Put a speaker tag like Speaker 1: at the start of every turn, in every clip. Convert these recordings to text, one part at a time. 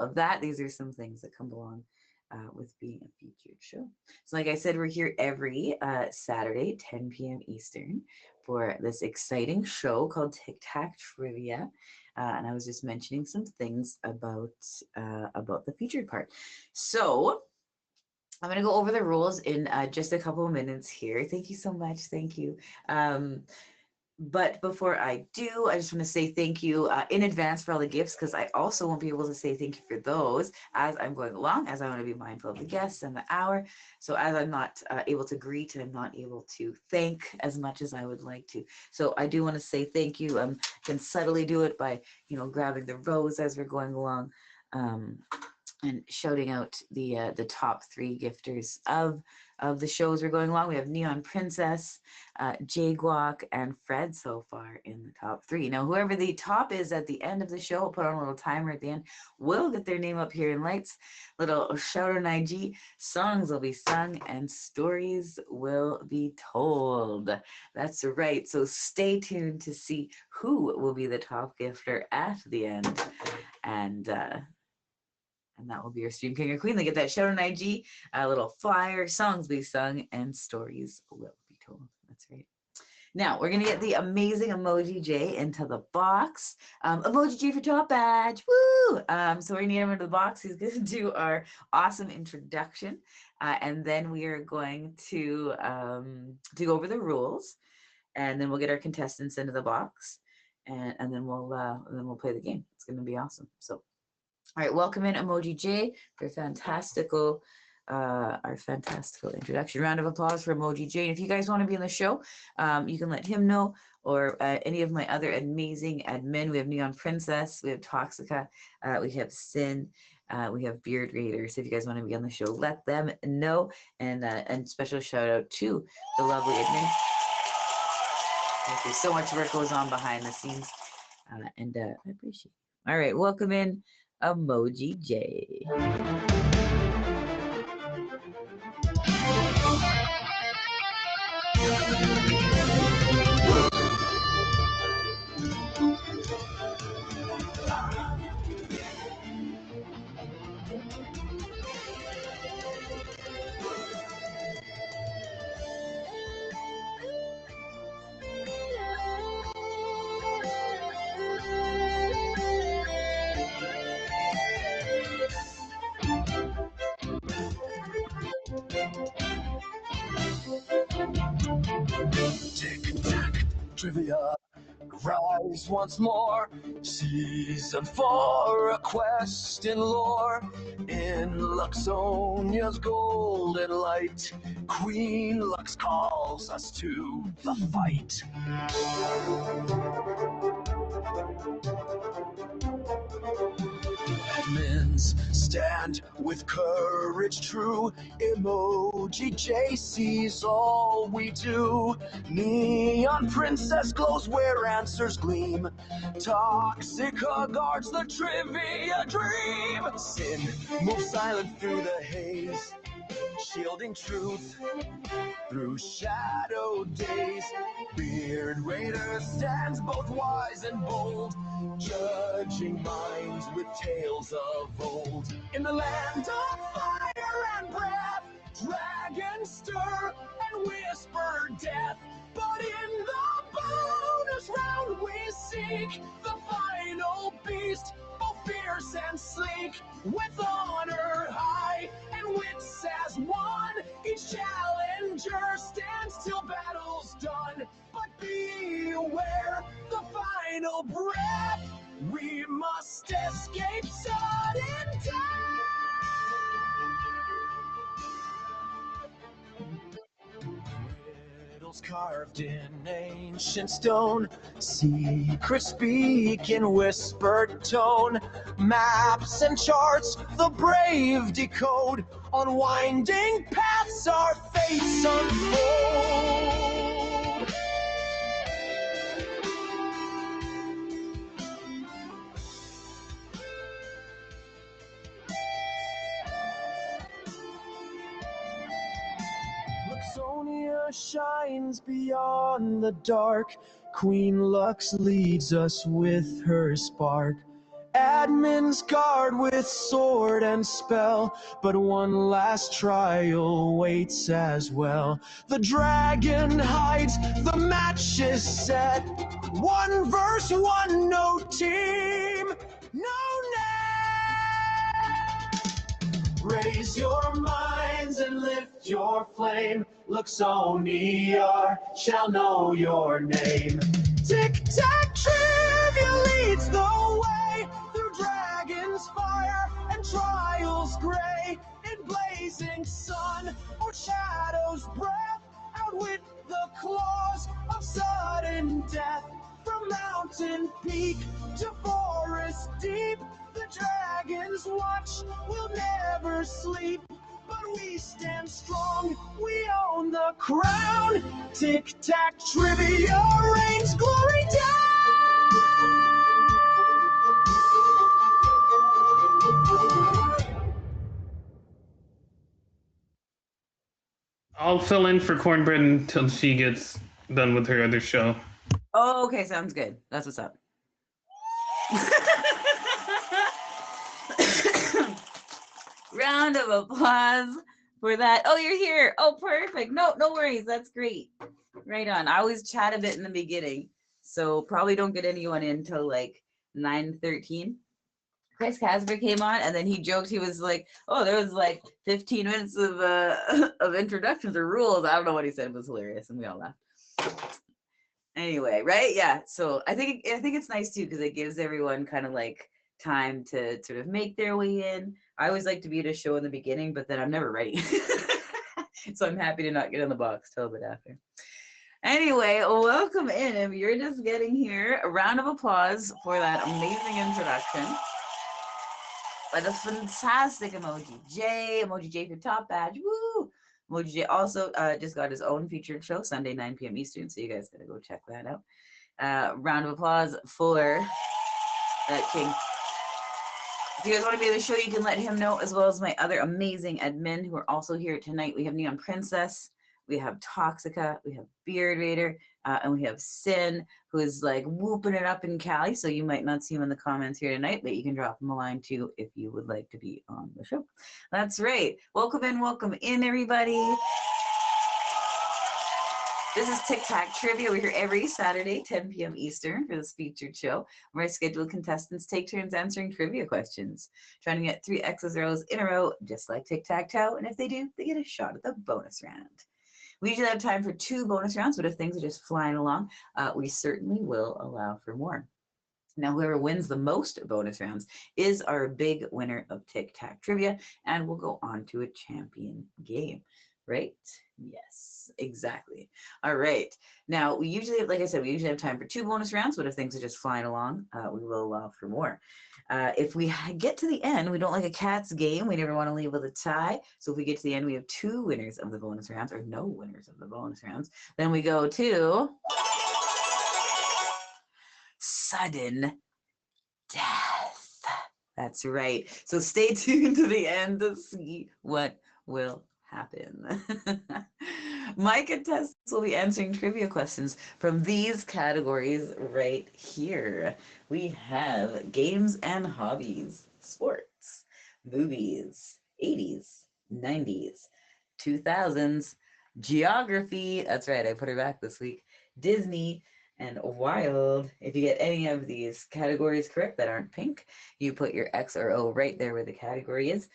Speaker 1: of that. These are some things that come along with being a featured show. So like I said, we're here every Saturday, 10 p.m. Eastern, for this exciting show called Tic Tac Trivia. And I was just mentioning some things about the featured part. So I'm going to go over the rules in just a couple of minutes here. Thank you so much. Thank you. But before I do, I just want to say thank you in advance for all the gifts, because I also won't be able to say thank you for those as I'm going along, as I want to be mindful of the guests and the hour. So as I'm not able to greet, and I'm not able to thank as much as I would like to. So I do want to say thank you. I can subtly do it by, grabbing the rose as we're going along. And shouting out the top three gifters of the shows we're going along. We have Neon Princess, Jaguak, and Fred so far in the top three. Now, whoever the top is at the end of the show, I'll put on a little timer at the end, will get their name up here in lights. Little shout on IG, songs will be sung, and stories will be told. That's right. So stay tuned to see who will be the top gifter at the end. And that will be your stream king or queen. They get that shout on IG, a little flyer, songs be sung, and stories will be told. That's right. Now, we're going to get the amazing Emoji J into the box. Emoji J for top badge. Woo! So we're going to get him into the box. He's going to do our awesome introduction. And then we are going to go over the rules. And then we'll get our contestants into the box. And then we'll play the game. It's going to be awesome. So, all right, welcome in Emoji J for our fantastical introduction. Round of applause for Emoji J. And if you guys want to be on the show, you can let him know, or any of my other amazing admin. We have Neon Princess, we have Toxica, we have Sin, we have Beard Raiders. If you guys want to be on the show, let them know. And special shout out to the lovely admin. Thank you. So much work goes on behind the scenes, and I appreciate it. All right, welcome in Emoji J.
Speaker 2: Tic Tac Trivia, rise once more. Season 4, a quest in lore. In Luxonia's golden light, Queen Lux calls us to the fight. Admins stand with courage true. Emoji J sees all we do. Neon Princess glows where answers gleam. Toxica guards the trivia dream. Sin moves silent through the haze, shielding truth through shadow days. Beard Raider stands both wise and bold, judging minds with tales of old. In the land of fire and breath, dragons stir and whisper death. But in the bonus round we seek the final beast, both fierce and sleek, with honor high and wits as one. Each challenger stands till battle's done. But beware the final breath, we must escape sudden death. Riddles carved in ancient stone, secrets speak in whispered tone. Maps and charts the brave decode, on winding paths our fates unfold. Luxonia shines beyond the dark. Queen Lux leads us with her spark. admins guard with sword and spell, but one last trial waits as well. The dragon hides, the match is set. 1 versus 1, no team, no name. Raise your minds and lift your flame. Looks only shall know your name. Tic Tac Trivia leads the way through dragon's fire and trials gray. In blazing sun or shadow's breath, outwit the claws of sudden death. From mountain peak to forest deep, the dragons watch, will never sleep. But we stand strong, we own the crown. Tic Tac Trivia reigns glory down.
Speaker 3: I'll fill in for Cornbread until she gets done with her other show.
Speaker 1: Oh, okay, sounds good. That's what's up. Round of applause for that. Oh, you're here. Oh, perfect. No worries. That's great. Right on. I always chat a bit in the beginning, so probably don't get anyone in till like 9:13. Chris Casper came on, and then he joked. He was like, "Oh, there was like 15 minutes of of introductions or rules." I don't know what he said. It was hilarious, and we all laughed. Anyway, right? Yeah. So I think it's nice too because it gives everyone kind of like time to sort of make their way in. I always like to be at a show in the beginning, but then I'm never ready. So I'm happy to not get in the box till a bit after. Anyway, welcome in. If you're just getting here, a round of applause for that amazing introduction. By the fantastic Emoji J for top badge. Woo! Emoji J also just got his own featured show Sunday 9 p.m. Eastern, so you guys gotta go check that out. Round of applause for King. If you guys want to be on the show, you can let him know, as well as my other amazing admin who are also here tonight. We have Neon Princess, we have Toxica, we have Beard Raider, and we have Sin, who is like whooping it up in Cali. So you might not see him in the comments here tonight, but you can drop him a line too if you would like to be on the show. That's right. Welcome in, everybody. This is Tic Tac Trivia. We're here every Saturday, 10 p.m. Eastern for this featured show, where our scheduled contestants take turns answering trivia questions, trying to get 3 X's or O's in a row, just like tic-tac-toe, and if they do, they get a shot at the bonus round. We usually have time for 2 bonus rounds, but if things are just flying along, we certainly will allow for more. Now, whoever wins the most bonus rounds is our big winner of Tic Tac Trivia, and we'll go on to a champion game, right? Yes, exactly. All right. Now, we usually, like I said, we usually have time for 2 bonus rounds, but if things are just flying along, we will allow for more. If we get to the end, we don't like a cat's game. We never want to leave with a tie. So if we get to the end, we have 2 winners of the bonus rounds, or no winners of the bonus rounds. Then we go to sudden death. That's right. So stay tuned to the end to see what will happen. My contestants will be answering trivia questions from these categories right here. We have games and hobbies, sports, movies, 80s, 90s, 2000s, geography. That's right, I put her back this week. Disney, and wild. If you get any of these categories correct that aren't pink, you put your X or O right there where the category is.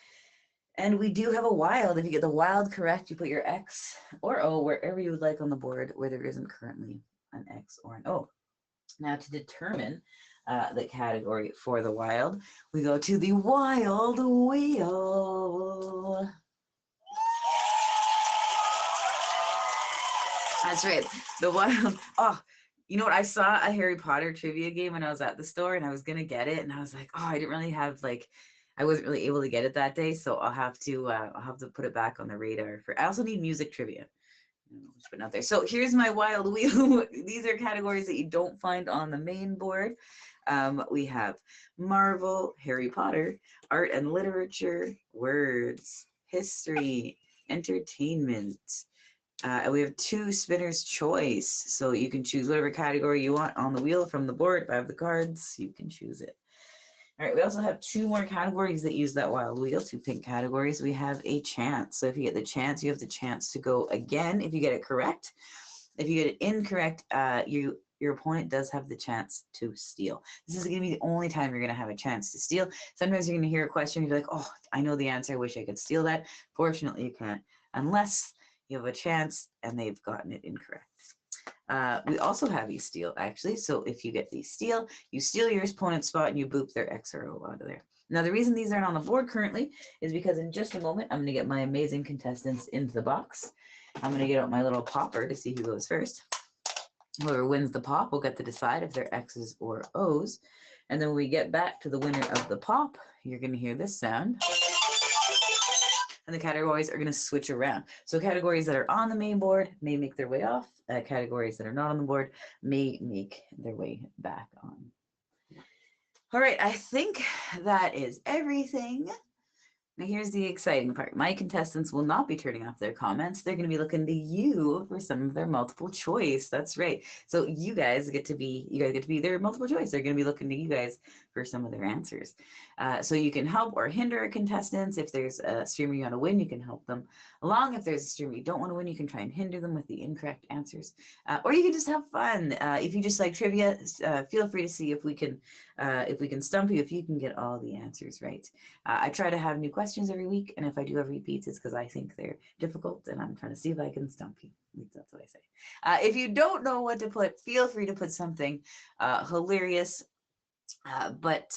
Speaker 1: And we do have a wild. If you get the wild correct, you put your X or O wherever you would like on the board where there isn't currently an X or an O. Now, to determine the category for the wild, we go to the wild wheel. That's right. The wild. Oh, you know what? I saw a Harry Potter trivia game when I was at the store, and I was gonna get it, and I was like, oh, I didn't really have I wasn't really able to get it that day, so I'll have to put it back on the radar. I also need music trivia. Just putting out there. So here's my wild wheel. These are categories that you don't find on the main board. We have Marvel, Harry Potter, art and literature, words, history, entertainment. And we have 2 spinner's choice. So you can choose whatever category you want on the wheel from the board. If I have the cards, you can choose it. All right, we also have 2 more categories that use that wild wheel, 2 pink categories. We have a chance. So if you get the chance, you have the chance to go again if you get it correct. If you get it incorrect, your opponent does have the chance to steal. This is going to be the only time you're going to have a chance to steal. Sometimes you're going to hear a question, you're like, oh, I know the answer, I wish I could steal that. Fortunately, you can't, unless you have a chance and they've gotten it incorrect. We also have you steal, actually. So if you get the steal, you steal your opponent's spot and you boop their X or O out of there. Now, the reason these aren't on the board currently is because in just a moment, I'm going to get my amazing contestants into the box. I'm going to get out my little popper to see who goes first. Whoever wins the pop will get to decide if they're X's or O's. And then when we get back to the winner of the pop, you're going to hear this sound. And the categories are going to switch around. So categories that are on the main board may make their way off. Categories that are not on the board may make their way back on. All right, I think that is everything. Now here's the exciting part. My contestants will not be turning off their comments. They're going to be looking to you for some of their multiple choice. That's right. So you guys get to be their multiple choice. They're going to be looking to you guys for some of their answers. So you can help or hinder our contestants. If there's a streamer you want to win, you can help them along. If there's a streamer you don't want to win, you can try and hinder them with the incorrect answers. Or you can just have fun. If you just like trivia, feel free to see if we can stump you, if you can get all the answers right. I try to have new questions every week, and if I do have repeats, it's because I think they're difficult, and I'm trying to see if I can stump you. At least that's what I say. If you don't know what to put, feel free to put something hilarious, but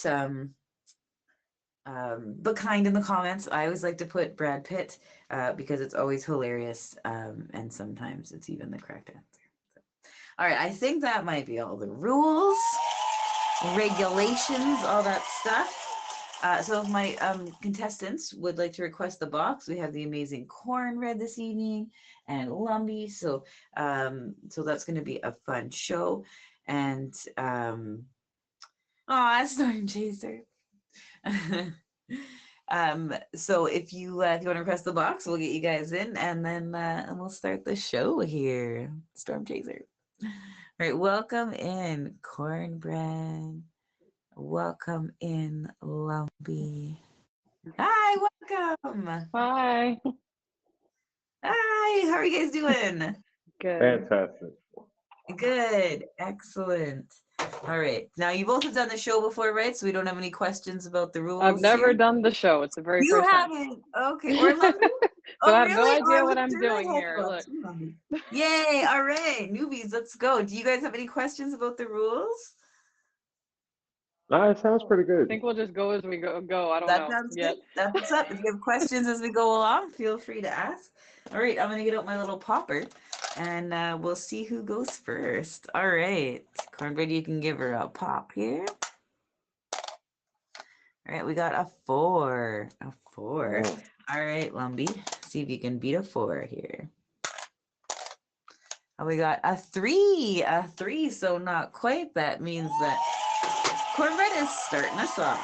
Speaker 1: kind in the comments. I always like to put Brad Pitt because it's always hilarious, and sometimes it's even the correct answer. So, all right, I think that might be all the rules, regulations, all that stuff. So if my contestants would like to request the box, we have the amazing Cornbread this evening and Lumbee. So that's going to be a fun show. And Storm Chaser. So if you want to request the box, we'll get you guys in, and then and we'll start the show here. Storm Chaser. All right, welcome in Cornbread. Welcome in Lumbee. Hi, welcome.
Speaker 4: Hi.
Speaker 1: Hi, how are you guys doing?
Speaker 4: Good.
Speaker 5: Fantastic.
Speaker 1: Good, excellent. All right, now you both have done the show before, right? So we don't have any questions about the rules.
Speaker 4: I've never
Speaker 1: here?
Speaker 4: done the show. It's the very
Speaker 1: You
Speaker 4: first time.
Speaker 1: haven't? Okay, or Lumbee?
Speaker 4: So
Speaker 1: Oh,
Speaker 4: I have no
Speaker 1: really?
Speaker 4: idea
Speaker 1: Oh,
Speaker 4: what
Speaker 1: look,
Speaker 4: I'm
Speaker 1: they're
Speaker 4: doing
Speaker 1: like
Speaker 4: here. Look.
Speaker 1: Yay, all right, newbies, let's go. Do you guys have any questions about the rules?
Speaker 5: It sounds pretty
Speaker 4: I
Speaker 5: good.
Speaker 4: think we'll just go as we go. I don't
Speaker 1: That
Speaker 4: know
Speaker 1: sounds
Speaker 4: yet.
Speaker 1: good. That's what's up. If you have questions as we go along, feel free to ask. All right, I'm going to get out my little popper, and we'll see who goes first. All right, Cornbread, you can give her a pop here. All right, we got a 4. A 4.
Speaker 5: Oh.
Speaker 1: All right, Lumbee, see if you can beat a 4 here. Oh, we got a 3. A 3, so not quite. That means that Cornbread is starting us off.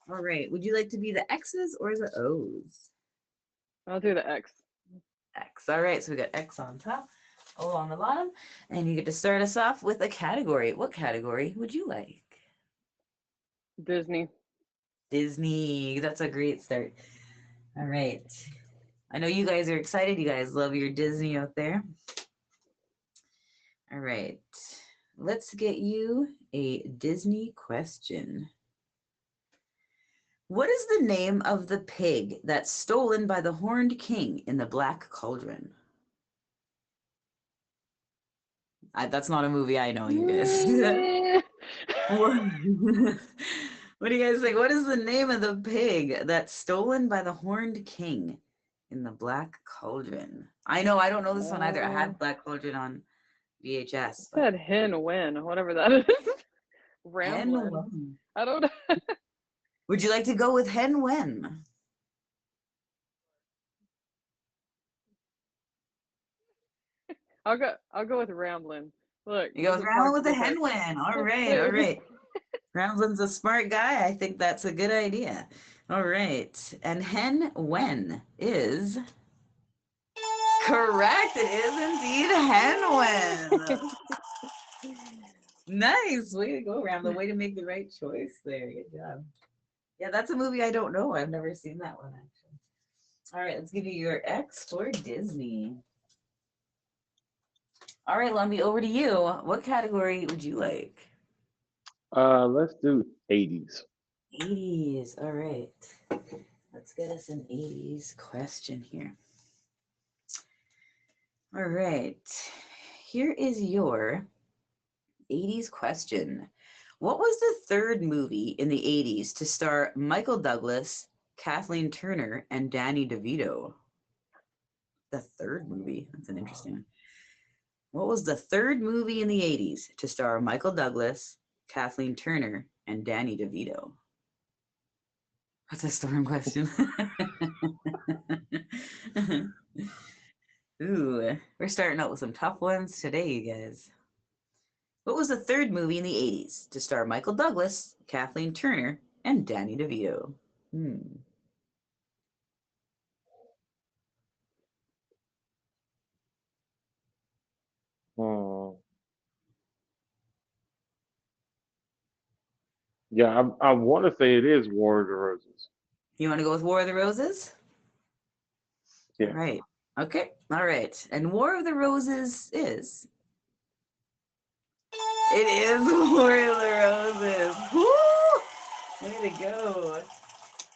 Speaker 1: All right, would you like to be the X's or the O's?
Speaker 4: I'll do the X.
Speaker 1: X. All right, so we got X on top, O on the bottom, and you get to start us off with a category. What category would you like?
Speaker 4: Disney.
Speaker 1: Disney. That's a great start. All right. I know you guys are excited. You guys love your Disney out there. All right. Let's get you a Disney question. What is the name of the pig that's stolen by the Horned King in the Black Cauldron? That's not a movie I know, you guys. What do you guys think? What is the name of the pig that's stolen by the Horned King in the Black Cauldron? I know, I don't know this one either. I had Black Cauldron on VHS.
Speaker 4: I said Hen Wen, whatever that is. Ramblin'. I don't know.
Speaker 1: Would you like to go with Hen Wen?
Speaker 4: I'll go with Ramblin'. Look.
Speaker 1: You go with Ramblin' with the Hen Wen. All right, all right. Ramblin's a smart guy. I think that's a good idea. All right. And Hen Wen is correct. It is indeed Hen Wen. Nice. Way to go, Ram. The way to make the right choice there. Good job. Yeah, that's a movie I don't know. I've never seen that one, actually. All right, let's give you your X for Disney. All right, Lumby, over to you. What category would you like?
Speaker 5: Let's do 80s.
Speaker 1: 80s. All right. Let's get us an 80s question here. All right. Here is your 80s question. What was the third movie in the 80s to star Michael Douglas, Kathleen Turner, and Danny DeVito? The third movie. That's an interesting one. What was the third movie in the 80s to star Michael Douglas, Kathleen Turner, and Danny DeVito? That's a storm question. Ooh, we're starting out with some tough ones today, you guys. What was the third movie in the 80s to star Michael Douglas, Kathleen Turner, and Danny DeVito?
Speaker 5: Hmm. Yeah, I want to say it is War of the Roses.
Speaker 1: You want to go with War of the Roses?
Speaker 5: Yeah.
Speaker 1: All right. Okay. All right. And War of the Roses is. It is War of the Roses. Woo! Way to go.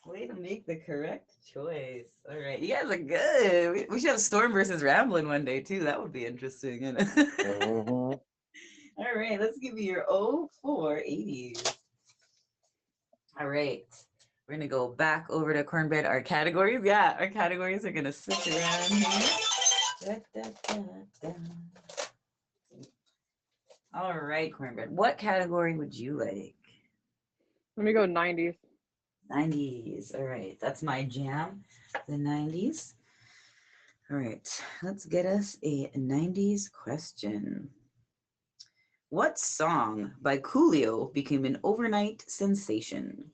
Speaker 1: Way to make the correct choice. All right. You guys are good. We should have Storm versus Ramblin' one day, too. That would be interesting.
Speaker 5: Mm-hmm.
Speaker 1: All right. Let's give you your 0480s. All right. We're going to go back over to Cornbread. Our categories. Yeah, our categories are going to switch around here. Da, da, da, da. All right, Cornbread. What category would you like?
Speaker 4: Let me go 90s.
Speaker 1: 90s. All right. That's my jam. The 90s. All right. Let's get us a 90s question. What song by Coolio became an overnight sensation?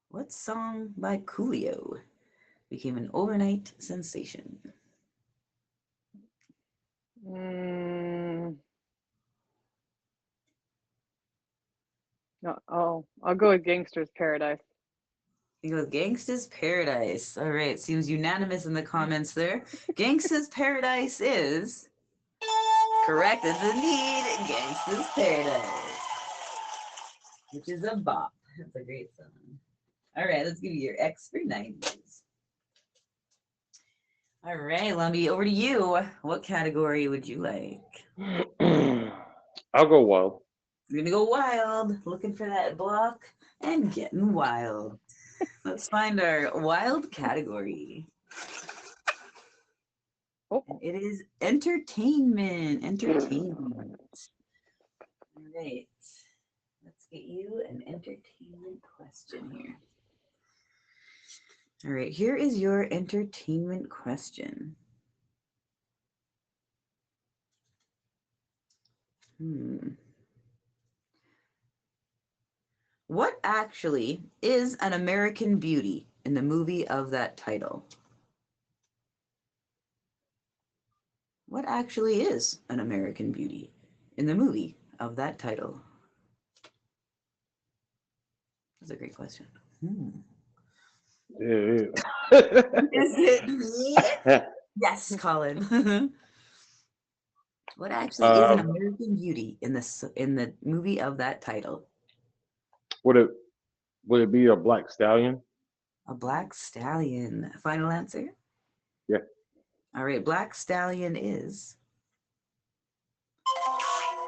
Speaker 1: What song by Coolio became an overnight sensation?
Speaker 4: No, I'll go with Gangster's Paradise.
Speaker 1: You go with Gangsta's Paradise. All right. Seems unanimous in the comments there. Gangsta's Paradise is correct as indeed Gangsta's Paradise, which is a bop. That's a great song. All right, let's give you your X for 90s. All right, Lumby, over to you. What category would you like?
Speaker 5: I'll go wild.
Speaker 1: You're gonna go wild, looking for that block and getting wild. Let's find our wild category.
Speaker 4: Oh,
Speaker 1: And it is entertainment. Entertainment. All right. Let's get you an entertainment question here. All right, here is your entertainment question. What actually is an American Beauty in the movie of that title? What actually is an American Beauty in the movie of that title? That's a great question.
Speaker 5: Yeah.
Speaker 1: Is it me? Yes, Colin. What actually is an American Beauty in the movie of that title?
Speaker 5: would it be a black stallion?
Speaker 1: A black stallion. Final answer?
Speaker 5: Yeah.
Speaker 1: All right, black stallion is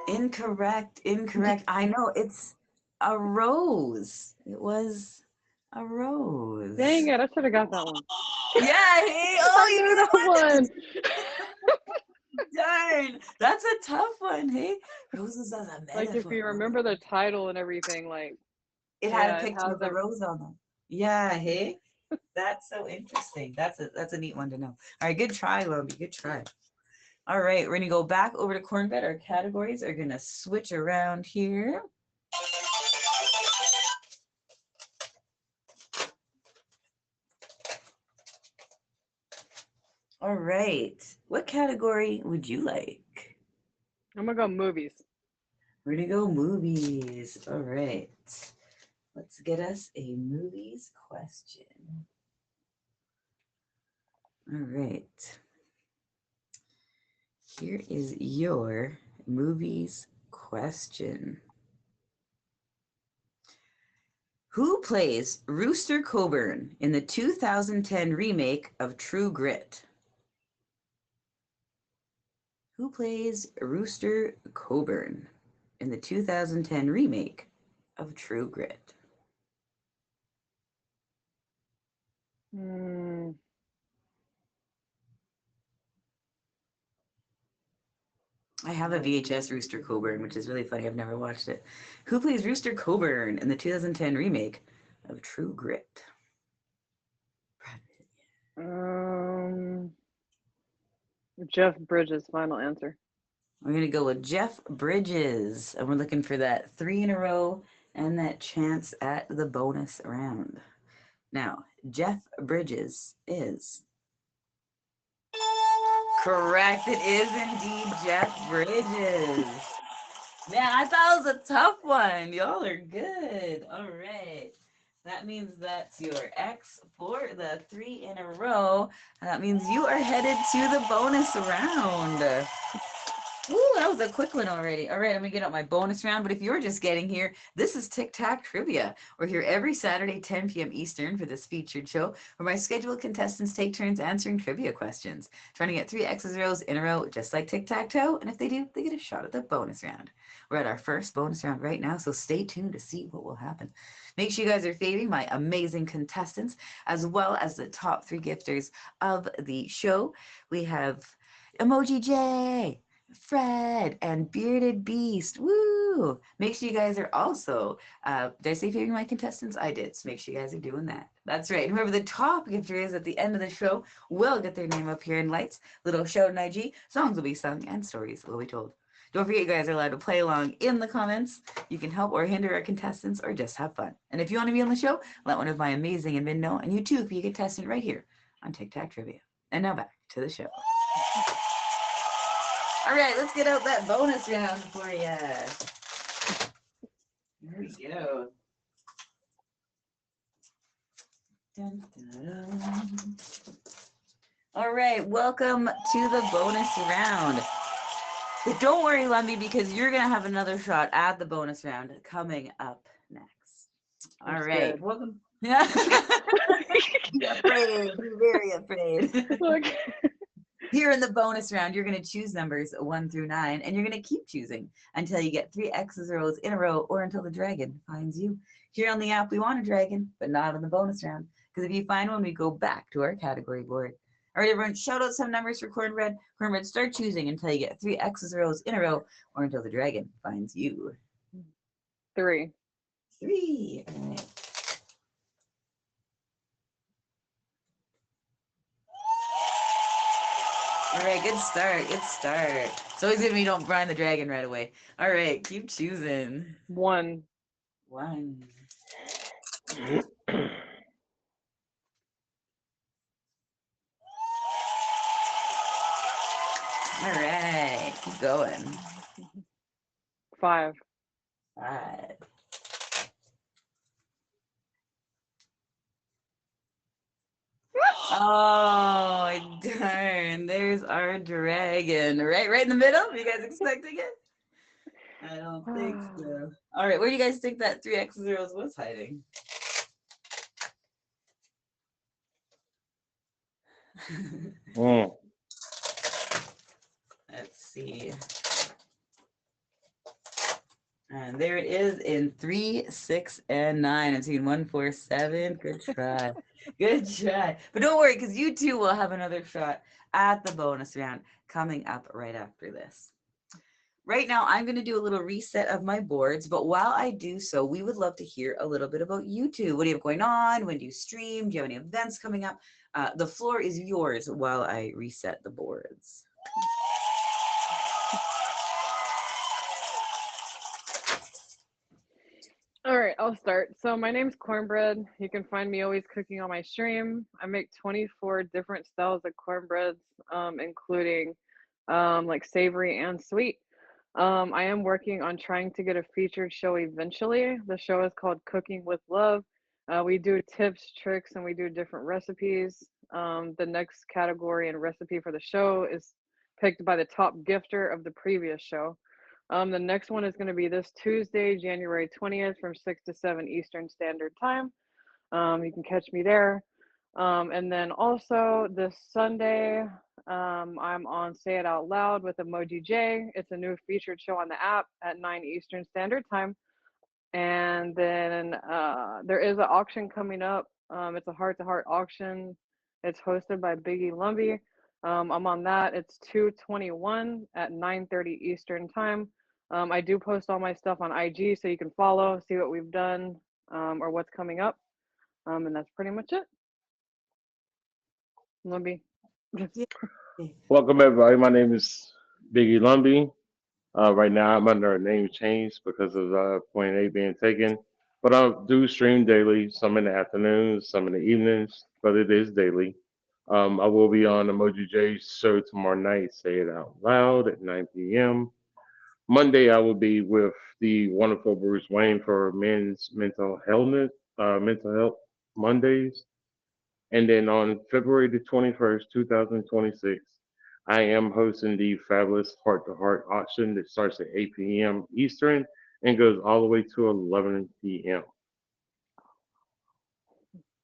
Speaker 1: incorrect. Incorrect. I know it's a rose. It was a rose.
Speaker 4: dang it! I should have got that one.
Speaker 1: Yeah. Hey,
Speaker 4: I knew that one.
Speaker 1: Darn, that's a tough one. Hey, roses as a metaphor.
Speaker 4: Like if you remember the title and everything, like
Speaker 1: it had
Speaker 4: yeah,
Speaker 1: a
Speaker 4: it
Speaker 1: picture
Speaker 4: has
Speaker 1: of a rose on them. Yeah. Hey, that's so interesting. That's a neat one to know. All right, good try, Loby. Good try. All right, we're gonna go back over to Cornbread. Our categories are gonna switch around here. All right, what category would you like?
Speaker 4: I'm gonna go movies.
Speaker 1: We're gonna go movies. All right. Let's get us a movies question. All right. Here is your movies question. Who plays Rooster Coburn in the 2010 remake of True Grit? Who plays Rooster Coburn in the 2010 remake of True Grit? I have a VHS Rooster Coburn, which is really funny. I've never watched it. Who plays Rooster Coburn in the 2010 remake of True Grit?
Speaker 4: Jeff Bridges, final answer.
Speaker 1: We're going to go with Jeff Bridges, and we're looking for that 3 in a row and that chance at the bonus round. Now, Jeff Bridges is correct. It is indeed Jeff Bridges. Man, I thought it was a tough one. Y'all are good. All right. That means that's your X for the 3 in a row. That means you are headed to the bonus round. Ooh, that was a quick one already. All right, I'm gonna get out my bonus round. But if you're just getting here, this is Tic Tac Trivia. We're here every Saturday, 10 p.m. Eastern for this featured show where my scheduled contestants take turns answering trivia questions, trying to get 3 X's rows in a row, just like tic-tac-toe. And if they do, they get a shot at the bonus round. We're at our first bonus round right now, so stay tuned to see what will happen. Make sure you guys are favoring my amazing contestants, as well as the top 3 gifters of the show. We have Emoji J, Fred, and Bearded Beast. Woo! Make sure you guys are also, did I say favoring my contestants? I did, so make sure you guys are doing that. That's right. Whoever the top gifter is at the end of the show will get their name up here in lights. Little shout in IG, songs will be sung, and stories will be told. Don't forget, you guys are allowed to play along in the comments. You can help or hinder our contestants or just have fun. And if you want to be on the show, let one of my amazing admin know, and you too can be a contestant right here on Tic Tac Trivia. And now back to the show. All right, let's get out that bonus round for you. Here we go. Dun, dun, dun. All right, welcome to the bonus round. But don't worry, Lumby, because you're going to have another shot at the bonus round coming up next. All right, welcome. Yeah. Be afraid. Be very afraid.
Speaker 4: Okay.
Speaker 1: Here in the bonus round, you're going to choose numbers 1 through 9, and you're going to keep choosing until you get 3 X's rows in a row or until the dragon finds you. Here on the app, we want a dragon, but not on the bonus round, because if you find one, we go back to our category board. All right, everyone, shout out some numbers for Cornbread. Cornbread, start choosing until you get 3 X's rows in a row or until the dragon finds you.
Speaker 4: 3.
Speaker 1: 3. All right. All right, good start. Good start. It's always good when you don't grind the dragon right away. All right, keep choosing.
Speaker 4: 1.
Speaker 1: 1. All right, keep going.
Speaker 4: 5.
Speaker 1: 5. Oh, darn. There's our dragon. Right in the middle? Are you guys expecting it? I don't think so. All right, where do you guys think that 3 X zeros was hiding? Let's see. And there it is in 3, 6, and 9. I'm seeing 1, 4, 7. Good try. Good try. But don't worry, because you two will have another shot at the bonus round coming up right after this. Right now, I'm going to do a little reset of my boards, but while I do so, we would love to hear a little bit about you two. What do you have going on? When do you stream? Do you have any events coming up? The floor is yours while I reset the boards.
Speaker 4: All right, I'll start. So my name's Cornbread. You can find me always cooking on my stream. I make 24 different styles of cornbreads, including like savory and sweet. I am working on trying to get a featured show eventually. The show is called Cooking with Love. We do tips, tricks, and we do different recipes. The next category and recipe for the show is picked by the top gifter of the previous show. The next one is going to be this Tuesday, January 20th from 6 to 7 Eastern Standard Time. You can catch me there. And then also this Sunday, I'm on Say It Out Loud with Emoji J. It's a new featured show on the app at 9 Eastern Standard Time. And then there is an auction coming up. It's a heart-to-heart auction. It's hosted by Biggie Lumbee. I'm on that. It's 2/21 at 9:30 Eastern Time. I do post all my stuff on IG, so you can follow, see what we've done, or what's coming up. And that's pretty much it. Lumbee.
Speaker 5: Welcome everybody. My name is Biggie Lumbee. Right now I'm under a name change because of point A being taken. But I do stream daily, some in the afternoons, some in the evenings, but it is daily. I will be on Emoji J's show tomorrow night, Say It Out Loud at 9 p.m. Monday I will be with the wonderful Bruce Wayne for men's mental health Mondays. And then on February the 21st, 2026, I am hosting the fabulous Heart to Heart auction that starts at 8 p.m. Eastern and goes all the way to 11 p.m.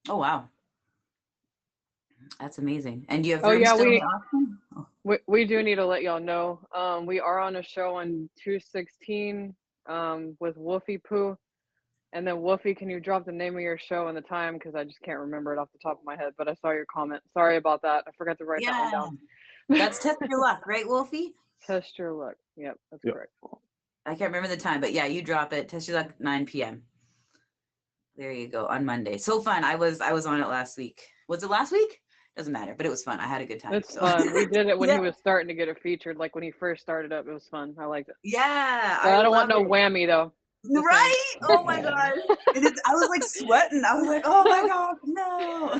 Speaker 1: Oh wow, that's amazing. And do you have
Speaker 4: Oh
Speaker 1: room
Speaker 4: yeah,
Speaker 1: still in the auction? Oh,
Speaker 4: we do need to let y'all know. We are on a show on 2/16 with Wolfie Poo. And then Wolfie, can you drop the name of your show and the time? Because I just can't remember it off the top of my head. But I saw your comment. Sorry about that. I forgot to write that one
Speaker 1: yeah,
Speaker 4: down.
Speaker 1: that's Test Your Luck, right, Wolfie?
Speaker 4: Test your luck. Yep, that's
Speaker 5: Yep.
Speaker 4: correct.
Speaker 1: I can't remember the time, but yeah, you drop it. Test Your Luck, 9 p.m. There you go, on Monday. So fun. I was on it last week. Was it last week? Doesn't matter, but it was fun. I had a good time.
Speaker 4: It's
Speaker 1: So
Speaker 4: fun. We did it when
Speaker 1: yeah,
Speaker 4: he was starting to get it featured. Like when he first started up, it was fun. I liked it.
Speaker 1: yeah,
Speaker 4: But
Speaker 1: I
Speaker 4: I don't want
Speaker 1: love
Speaker 4: no
Speaker 1: it.
Speaker 4: whammy though. Just saying.
Speaker 1: Right? Oh my gosh. I was like sweating. I was like, oh my God, no.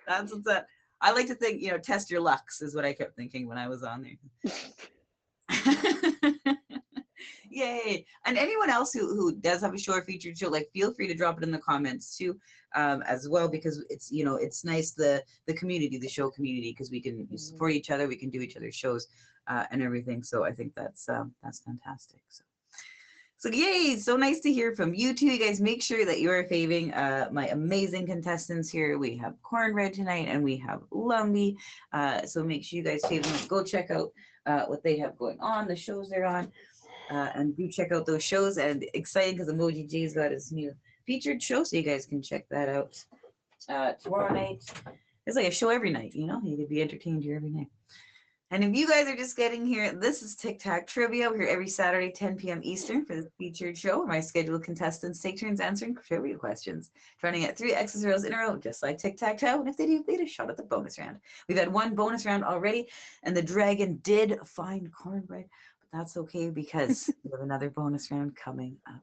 Speaker 1: That's what's up. I like to think, test your lucks is what I kept thinking when I was on there. Yay. And anyone else who does have a show or featured show, like feel free to drop it in the comments too, as well, because it's nice, the community, the show community, because we can support each other, we can do each other's shows and everything. So I think that's fantastic. So yay, so nice to hear from you two. You guys make sure that you are faving my amazing contestants here. We have Cornbread tonight and we have Lumbee. So make sure you guys fave them. Go check out what they have going on, the shows they're on. And do check out those shows. And exciting because Emoji J's got his new featured show, so you guys can check that out tomorrow night. It's like a show every night, you could be entertained here every night. And if you guys are just getting here, this is Tic Tac Trivia. We're here every Saturday, 10 p.m. Eastern for the featured show where my scheduled contestants take turns answering trivia questions, trying to get 3 X's rows in a row, just like Tic Tac Toe. And if they do, they get a shot at the bonus round. We've had 1 bonus round already, and the dragon did find Cornbread, but that's okay because we have another bonus round coming up.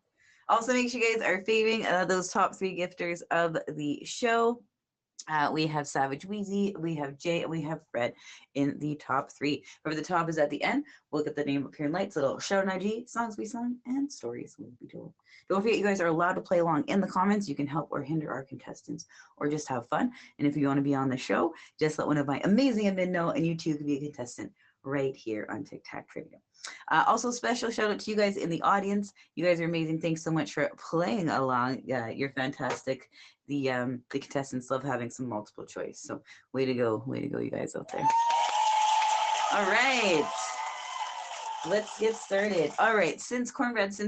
Speaker 1: Also, make sure you guys are faving those top 3 gifters of the show. We have Savage Wheezy, we have Jay, and we have Fred in the top 3. Whoever the top is at the end, we'll get the name up here in lights, a little shout on IG, songs we sung, and stories we be told. Don't forget, you guys are allowed to play along in the comments. You can help or hinder our contestants or just have fun. And if you want to be on the show, just let one of my amazing admin know, and you too can be a contestant right here on Tic Tac Trivia. Also, special shout out to you guys in the audience. You guys are amazing. Thanks so much for playing along. You're fantastic. The contestants love having some multiple choice. So way to go, you guys out there. All right, let's get started. All right, since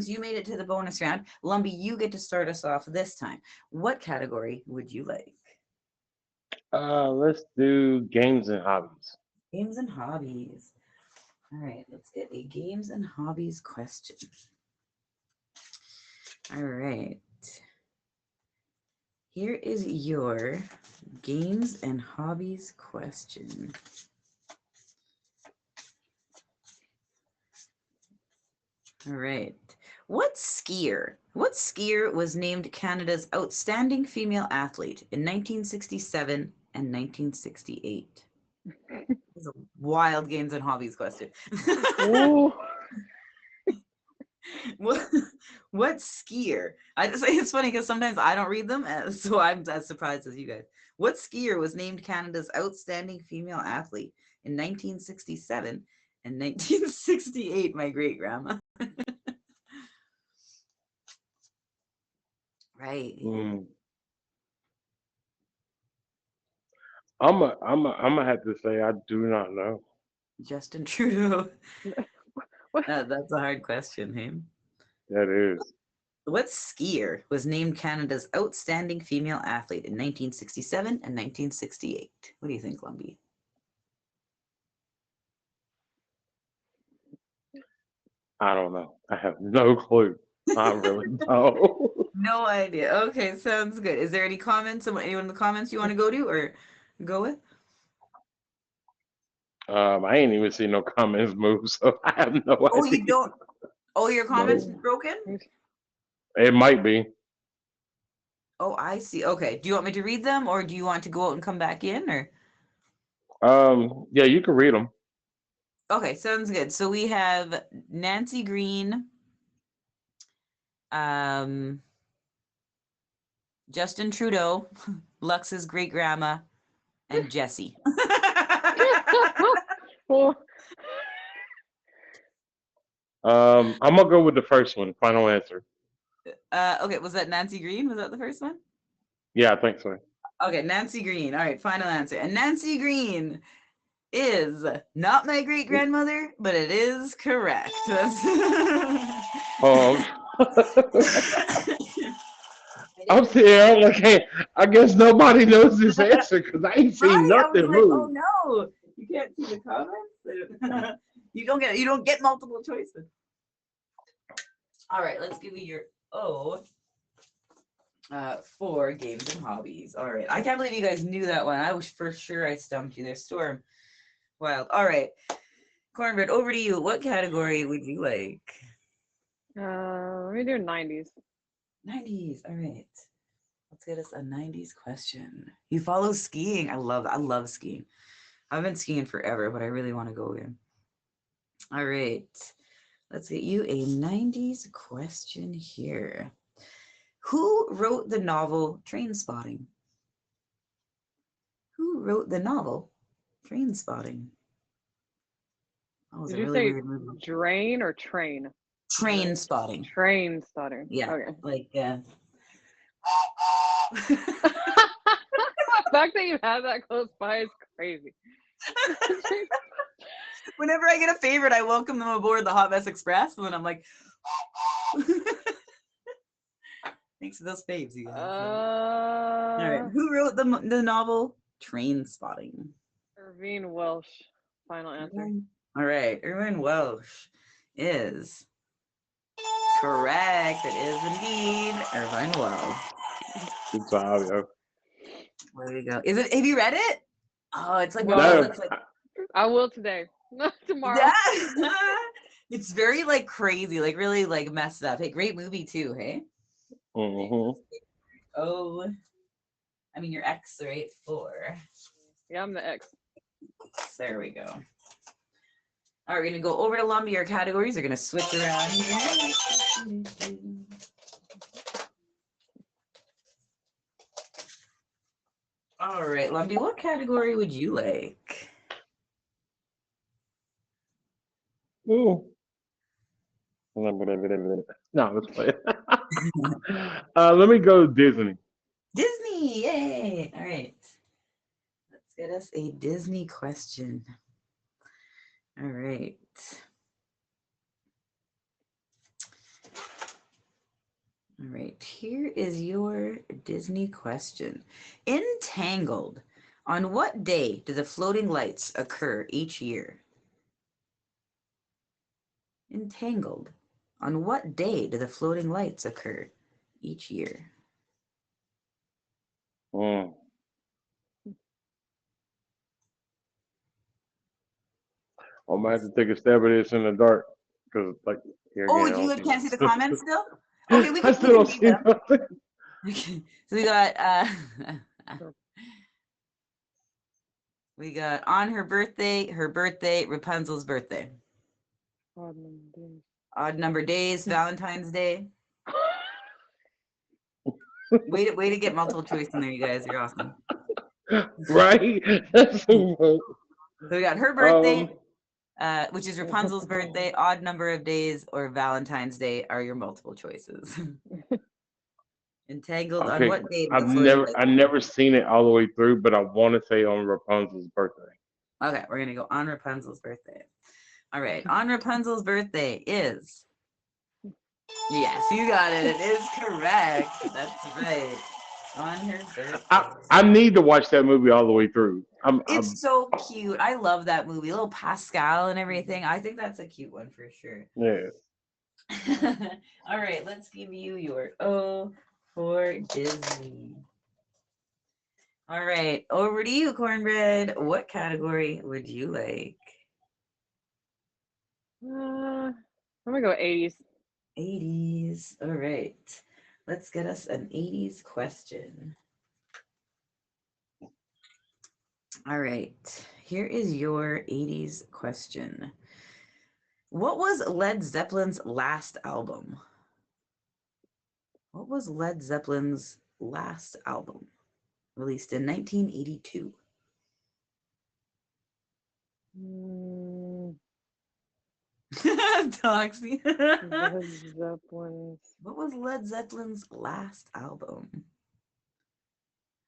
Speaker 1: you made it to the bonus round, Lumbee, you get to start us off this time. What category would you like?
Speaker 5: Let's do games and hobbies.
Speaker 1: Games and hobbies. All right, let's get a games and hobbies question. All right. Here is your games and hobbies question. All right. What skier was named Canada's outstanding female athlete in 1967 and 1968? There's a wild games and hobbies question.
Speaker 4: Ooh.
Speaker 1: what, what skier? I just say it's funny because sometimes I don't read them, so I'm as surprised as you guys. What skier was named Canada's outstanding female athlete in 1967 and 1968? My great grandma. Right.
Speaker 5: Mm. I'm gonna have to say I do not know.
Speaker 1: Justin Trudeau.
Speaker 4: What?
Speaker 1: That's a hard question, hey?
Speaker 5: That is.
Speaker 1: What skier was named Canada's outstanding female athlete in 1967 and 1968? What do you think, Lumbee?
Speaker 5: I don't know. I have no clue. I really don't.
Speaker 1: No idea. Okay, sounds good. Is there any comments? Anyone in the comments you want to go to or go with?
Speaker 5: I ain't even seen no comments move, so I have no
Speaker 1: Oh,
Speaker 5: idea.
Speaker 1: you don't. Oh, your comments
Speaker 5: No.
Speaker 1: broken?
Speaker 5: It might be.
Speaker 1: Oh, I see. Okay. Do you want me to read them or do you want to go out and come back in or?
Speaker 5: Yeah, you can read them.
Speaker 1: Okay, sounds good. So we have Nancy Green, Justin Trudeau, Lux's great grandma, and Jessie.
Speaker 4: Well,
Speaker 5: I'm gonna go with the first one. Final answer.
Speaker 1: Okay, was that Nancy Green? Was that the first one?
Speaker 5: Yeah, I think so.
Speaker 1: Okay, Nancy Green. All right, final answer. And Nancy Green is not my great grandmother, but it is correct.
Speaker 5: Um, I'm sitting here like, hey, I guess nobody knows this answer because I ain't seen
Speaker 1: Right, I was
Speaker 5: nothing
Speaker 1: like, oh
Speaker 5: move.
Speaker 1: no, you can't see the comments. you don't get multiple choices. All right, let's give you your for games and hobbies. All right, I can't believe you guys knew that one. I was for sure I stumped you there. Storm, wild. All right, Cornbread, over to you. What category would you like?
Speaker 4: let me do 90s.
Speaker 1: 90s. All right. Let's get us a 90s question. You follow skiing. I love skiing. I've been skiing forever, but I really want to go again. All right. Let's get you a 90s question here. Who wrote the novel Trainspotting? Who wrote the novel Trainspotting? That was
Speaker 4: Did
Speaker 1: a
Speaker 4: you
Speaker 1: really
Speaker 4: say
Speaker 1: weird movie.
Speaker 4: drain or train?
Speaker 1: Trainspotting.
Speaker 4: Train stutter.
Speaker 1: Yeah.
Speaker 4: Okay.
Speaker 1: Like
Speaker 4: The fact that you have that close by is crazy.
Speaker 1: whenever I get a favorite, I welcome them aboard the Hot Mess Express, and then I'm like, thanks for those faves, you guys. All right, who wrote the novel Trainspotting?
Speaker 4: Irvine Welsh. Final answer.
Speaker 1: All right, Irwin Welsh is correct. It is indeed Irvine Welsh.
Speaker 5: Good job, yo.
Speaker 1: There you go. Is it? Have you read it? Oh, it's like one of
Speaker 4: No.
Speaker 1: those. That's like
Speaker 4: I will today. Not tomorrow.
Speaker 1: yeah. It's very like crazy, like really like messed up. Hey, great movie too. Hey.
Speaker 5: Mm-hmm.
Speaker 1: Oh, I mean your ex, right? 4.
Speaker 4: Yeah, I'm the ex.
Speaker 1: There we go. All right, we're gonna go over to Lumbee. Our categories are gonna switch around here. All right, Lumbee, what category would you like?
Speaker 5: Ooh. No, let's play. Let me go Disney.
Speaker 1: Disney, yay! All right, let's get us a Disney question. All right. All right, here is your Disney question. In Tangled, on what day do the floating lights occur each year? In Tangled, on what day do the floating lights occur each year?
Speaker 5: Mm. I might have to take a stab at this in the dark because, like, here
Speaker 1: Oh,
Speaker 5: again, I
Speaker 1: you
Speaker 5: don't see
Speaker 1: can't see the
Speaker 5: nothing.
Speaker 1: comments still? Okay, we
Speaker 5: I
Speaker 1: can
Speaker 5: still don't
Speaker 1: read
Speaker 5: see
Speaker 1: them.
Speaker 5: nothing.
Speaker 1: Okay, so we got We got on her birthday, Rapunzel's birthday.
Speaker 4: Odd number days.
Speaker 1: Odd number days, Valentine's Day. Way to get multiple choice in there, you guys. You're awesome.
Speaker 5: Right? That's so funny.
Speaker 1: So we got her birthday, which is Rapunzel's birthday, odd number of days, or Valentine's Day are your multiple choices. Entangled on
Speaker 5: Okay.
Speaker 1: what date?
Speaker 5: I've never seen it all the way through, but I want to say on Rapunzel's birthday.
Speaker 1: Okay, we're gonna go on Rapunzel's birthday. All right, on Rapunzel's birthday is. Yes, you got it. It is correct. That's right. On her birthday.
Speaker 5: I need to watch that movie all the way through.
Speaker 1: It's so cute. I love that movie. Little Pascal and everything. I think that's a cute one for sure.
Speaker 5: Yeah.
Speaker 1: All right, let's give you your O for Disney. All right, over to you, Cornbread. What category would you like?
Speaker 4: I'm gonna go 80s.
Speaker 1: 80s. All right. Let's get us an 80s question. All right. Here is your 80s question. What was Led Zeppelin's last album? What was Led Zeppelin's last album? Released in 1982. Toxie.
Speaker 4: Led Zeppelin's.
Speaker 1: What was Led Zeppelin's last album?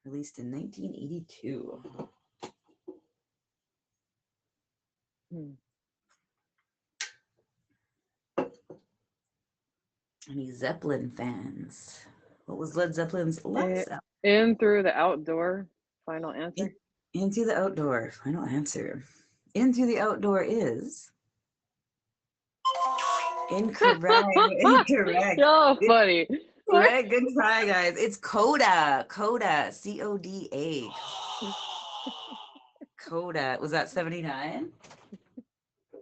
Speaker 1: Released in 1982. Any Zeppelin fans? What was Led Zeppelin's last album?
Speaker 4: In Through the Outdoor. Final answer.
Speaker 1: Into the Outdoor. Final answer. Into the Outdoor is incorrect. Incorrect.
Speaker 4: Oh, funny.
Speaker 1: Correct. Good try, guys. It's Coda. Coda. Coda. Coda. Was that 79?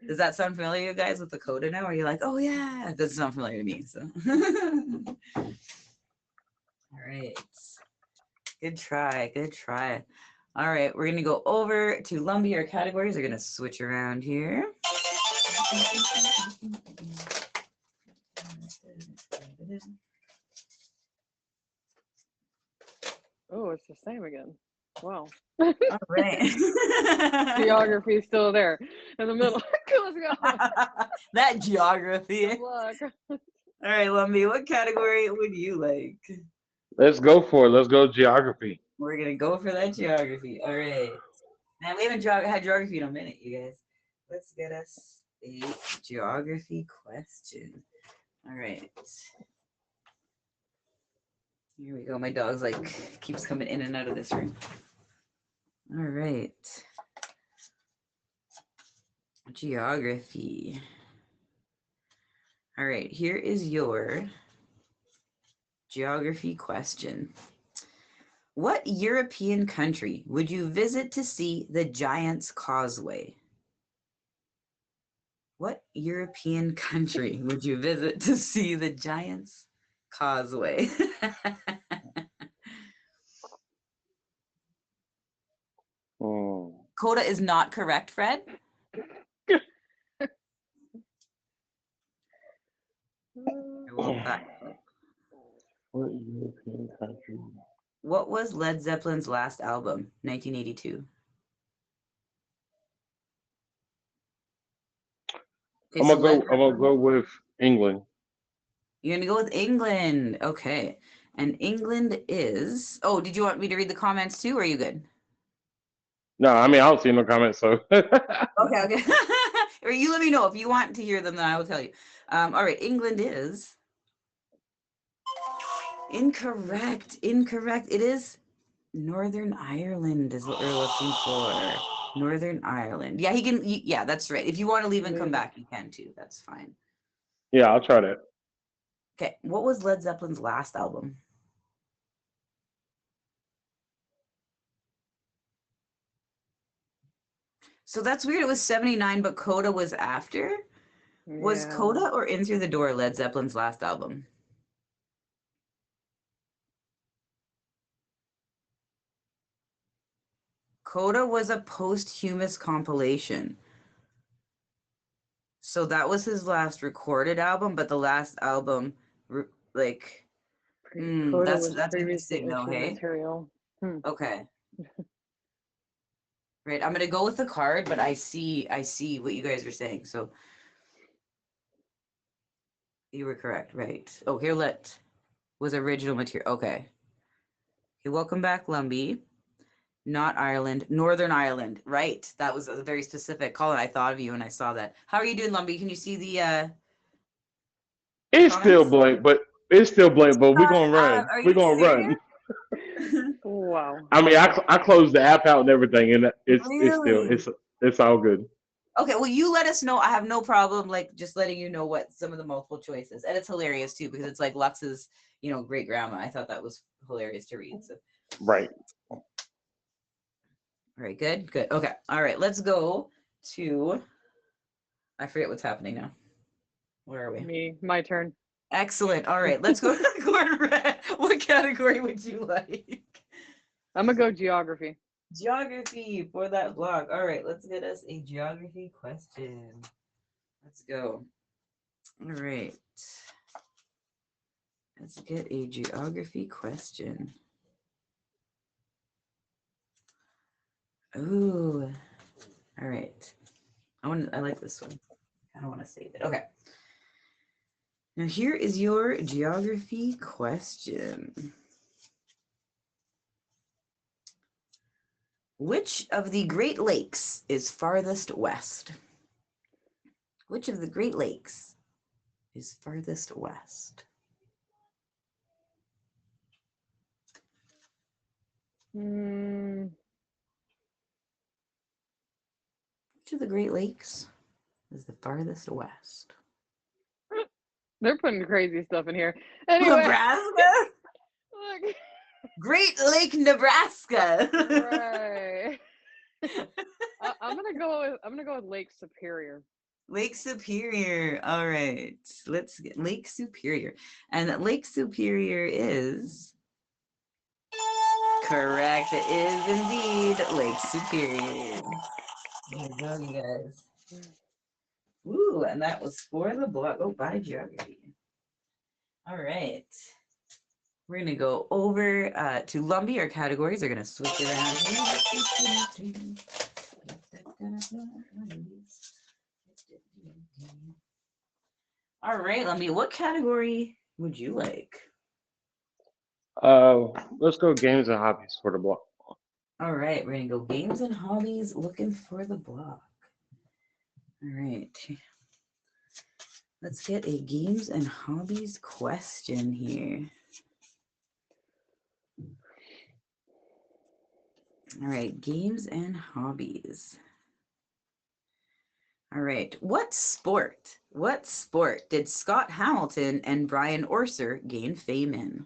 Speaker 1: Does that sound familiar, you guys, with the Coda now? Are you like, oh yeah? It doesn't sound familiar to me. So, all right. Good try. Good try. All right, we're gonna go over to Lumbee. Our categories are gonna switch around here.
Speaker 4: Oh, it's the same again. Wow.
Speaker 1: All right.
Speaker 4: Geography is still there in the middle. Let's go.
Speaker 1: That geography.
Speaker 4: Good luck.
Speaker 1: All right, Lumbee, what category would you like?
Speaker 5: Let's go for it. Let's go geography.
Speaker 1: We're gonna go for that geography. All right. Man, we haven't had geography in a minute, you guys. Let's get us a geography question. All right. Here we go. My dog's like keeps coming in and out of this room. All right. Geography. All right, here is your geography question. What European country would you visit to see the Giant's Causeway? What European country would you visit to see the Giant's Causeway? Coda is not correct, Fred.
Speaker 5: What European country?
Speaker 1: What was Led Zeppelin's last album? 1982. Okay,
Speaker 5: I'm gonna go with England.
Speaker 1: You're gonna go with England. Okay. And England is. Oh, did you want me to read the comments too? Or are you good?
Speaker 5: No, I mean I don't see no comments, so
Speaker 1: Okay. Or you let me know if you want to hear them, then I will tell you. All right, England is incorrect. Incorrect. It is Northern Ireland is what we're looking for. Northern Ireland. Yeah, he can. Yeah, that's right. If you want to leave and come back, you can too. That's fine.
Speaker 5: yeah, I'll try that.
Speaker 1: Okay. What was Led Zeppelin's last album? So that's weird. It was 79, but Coda was after. Yeah. Was Coda or In Through the Door Led Zeppelin's last album? Coda was a posthumous compilation. So that was his last recorded album, but the last album, like,
Speaker 4: Coda
Speaker 1: that's
Speaker 4: was previously
Speaker 1: interesting though,
Speaker 4: issued
Speaker 1: hey?
Speaker 4: material.
Speaker 1: Okay. Right, I'm gonna go with the card, but I see what you guys are saying. So you were correct, right? Oh, here was original material. Okay. Okay, welcome back, Lumbee. Not Ireland, Northern Ireland. Right. That was a very specific call, and I thought of you when I saw that. How are you doing, Lumbee? Can you see the
Speaker 5: It's still
Speaker 1: comments?
Speaker 5: blank, but we're gonna run.
Speaker 1: Are
Speaker 5: We're
Speaker 1: you
Speaker 5: gonna
Speaker 1: serious?
Speaker 5: run.
Speaker 4: Wow.
Speaker 5: I mean, I closed the app out and everything, and it's still
Speaker 1: Really?
Speaker 5: it's all good.
Speaker 1: Okay, well, you let us know. I have no problem, like, just letting you know what some of the multiple choices. And it's hilarious, too, because it's like Lux's, great grandma. I thought that was hilarious to read. So,
Speaker 5: Right.
Speaker 1: all right, good, good. Okay, all right, let's go to, I forget what's happening now. Where are we?
Speaker 4: My turn.
Speaker 1: Excellent. All right, let's go to the Gordon Red. What category would you like?
Speaker 4: I'm gonna go geography.
Speaker 1: Geography for that block. All right, let's get us a geography question. Let's go. All right. Let's get a geography question. Ooh. All right. I like this one. I don't want to save it. Okay. Now here is your geography question. Which of the Great Lakes is farthest west? Which of the Great Lakes is farthest west?
Speaker 4: Mm,
Speaker 1: Which of the Great Lakes is the farthest west?
Speaker 4: they're putting crazy stuff in here. Anyway,
Speaker 1: Nebraska?
Speaker 4: look.
Speaker 1: Great Lake, Nebraska.
Speaker 4: Right. I'm gonna go with Lake Superior.
Speaker 1: Lake Superior. All right. Let's get Lake Superior. And Lake Superior is correct. It is indeed Lake Superior. There you go, you guys. Ooh, and that was for the block. Oh, by geography. All right. We're going to go over to Lumbee. Our categories are going to switch around here. All right, Lumbee, what category would you like?
Speaker 5: Let's go games and hobbies for the block.
Speaker 1: All right, we're going to go games and hobbies, looking for the block. All right. Let's get a games and hobbies question here. All right, games and hobbies. All right, what sport did Scott Hamilton and Brian Orser gain fame in?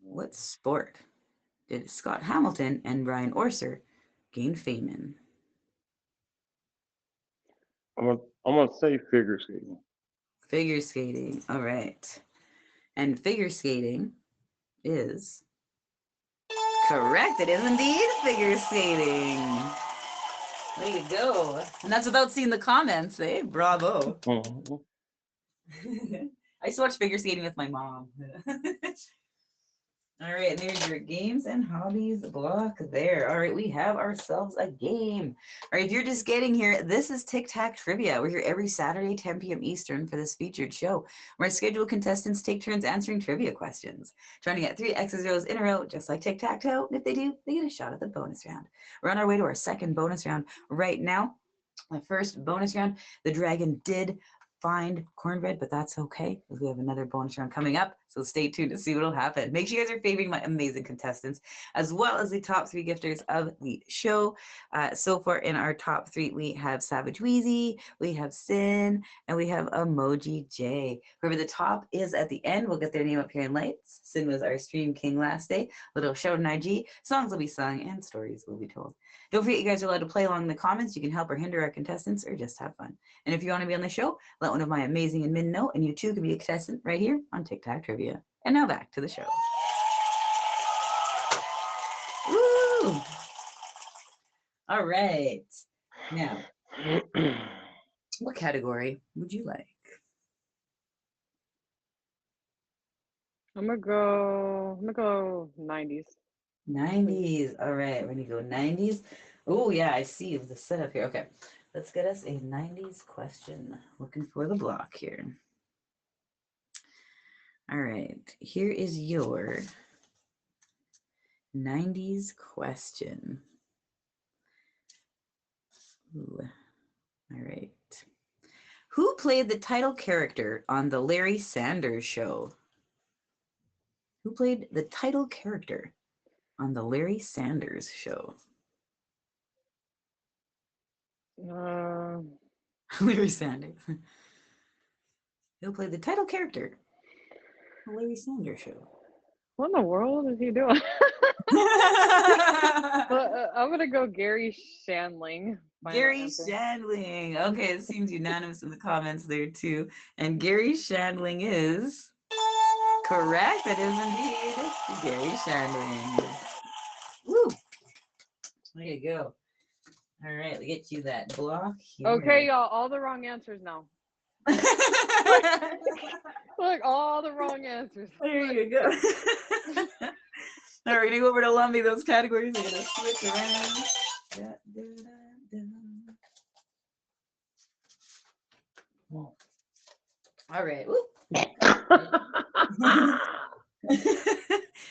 Speaker 1: What sport did Scott Hamilton and Brian Orser gain fame in?
Speaker 5: I'm gonna say figure skating.
Speaker 1: Figure skating. All right. And figure skating is correct. It is indeed figure skating. There you go. And that's without seeing the comments, eh? Bravo.
Speaker 5: Mm-hmm.
Speaker 1: I used to watch figure skating with my mom. All right, and there's your games and hobbies block there. All right, we have ourselves a game. All right, if you're just getting here, this is Tic Tac Trivia. We're here every Saturday, 10 p.m. Eastern for this featured show, where scheduled contestants take turns answering trivia questions, trying to get 3 X's rows in a row, just like tic-tac-toe. And if they do, they get a shot at the bonus round. We're on our way to our second bonus round right now. The first bonus round, the dragon did find cornbread, but that's okay because we have another bonus round coming up. So stay tuned to see what will happen. Make sure you guys are favoring my amazing contestants, as well as the top 3 gifters of the show. So far in our top 3, we have Savage Wheezy, we have Sin, and we have Emoji J. Whoever the top is at the end, we'll get their name up here in lights. Sin was our stream king last day. Little shout on IG. Songs will be sung and stories will be told. Don't forget, you guys are allowed to play along in the comments. You can help or hinder our contestants or just have fun. And if you want to be on the show, let one of my amazing admin know, and you too can be a contestant right here on Tic Tac Trivia. And now back to the show. All right. Now, what category would you like?
Speaker 4: I'm gonna go 90s.
Speaker 1: 90s. All right, we're gonna go 90s. Oh, yeah, I see the setup here. Okay, let's get us a 90s question. Looking for the block here. All right, here is your 90s question. Ooh. All right. Who played the title character on The Larry Sanders Show? Who played the title character on The Larry Sanders Show? Larry Sanders. Who played the title character on The Larry Sanders Show?
Speaker 4: What in the world is he doing? I'm gonna go Gary Shandling. Final
Speaker 1: Gary
Speaker 4: answer.
Speaker 1: Shandling. Okay, it seems unanimous in the comments there too. And Gary Shandling is correct. That is indeed Gary Shandling. Woo! There you go. All right, we get you that block here.
Speaker 4: Okay, y'all, all the wrong answers now. Look, all the wrong answers.
Speaker 1: There you go. All right, we're gonna go over to Lumbee. Those categories are gonna switch around. Da, da, da, da. All right.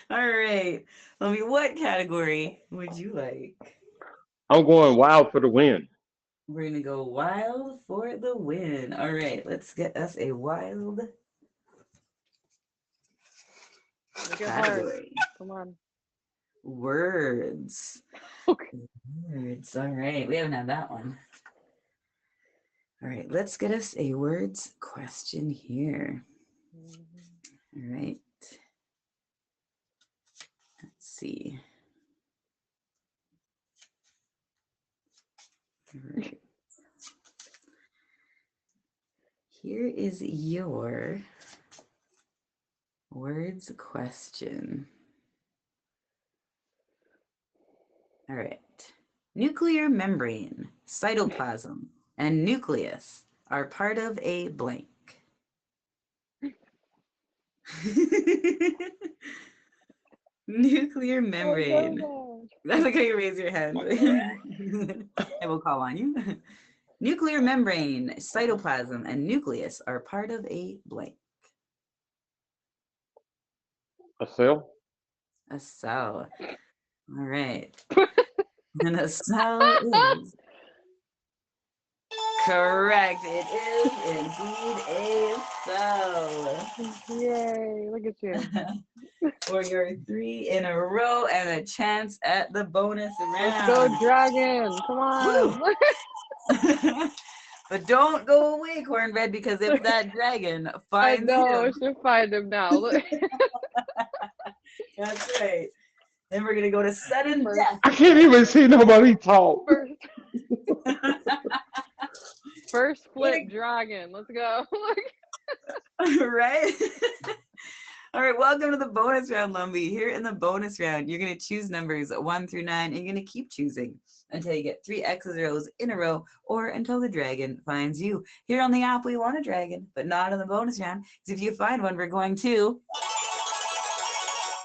Speaker 1: All right. Lumbee, what category would you like?
Speaker 5: I'm going wild for the win.
Speaker 1: We're gonna go wild for the win. All right, let's get us a wild category.
Speaker 4: Come on.
Speaker 1: Words.
Speaker 4: Okay.
Speaker 1: Words. All right, we haven't had that one. All right, let's get us a words question here. All right. Let's see. All right. Here is your words question. All right. Nuclear membrane, cytoplasm, and nucleus are part of a blank. Nuclear membrane. I like how you raise your hand. I will call on you. Nuclear membrane, cytoplasm, and nucleus are part of a blank.
Speaker 5: A cell?
Speaker 1: A cell. All right. And a cell is correct. It is indeed a cell.
Speaker 4: Yay, look at you.
Speaker 1: For your 3 in a row and a chance at the bonus round.
Speaker 4: Let's go, dragon. Come on.
Speaker 1: But don't go away, Cornbread, because if that dragon
Speaker 4: I
Speaker 1: finds
Speaker 4: know, I
Speaker 1: him.
Speaker 4: should find him now. Look.
Speaker 1: That's right. Then we're going to go to sudden death.
Speaker 5: I can't even see nobody talk.
Speaker 4: First flip dragon. Let's go.
Speaker 1: Right? All right, welcome to the bonus round, Lumbee. Here in the bonus round, you're going to choose numbers 1 through 9, and you're going to keep choosing until you get 3 X's rows in a row or until the dragon finds you. Here on the app, we want a dragon, but not in the bonus round, because if you find one, we're going to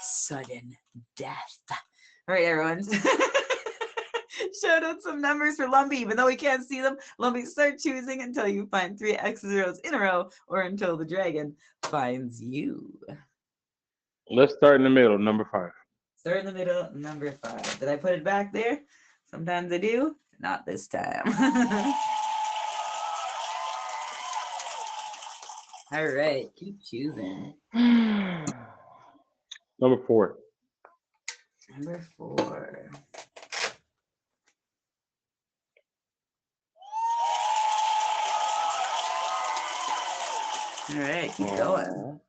Speaker 1: sudden death. All right, everyone. Shout out some numbers for Lumbee. Even though we can't see them, Lumbee, start choosing until you find 3 X's rows in a row or until the dragon finds you.
Speaker 5: Let's start in the middle, number 5.
Speaker 1: Start in the middle, number 5. Did I put it back there? Sometimes I do, not this time. All right, keep choosing.
Speaker 5: Number 4.
Speaker 1: Number 4. All right, keep going.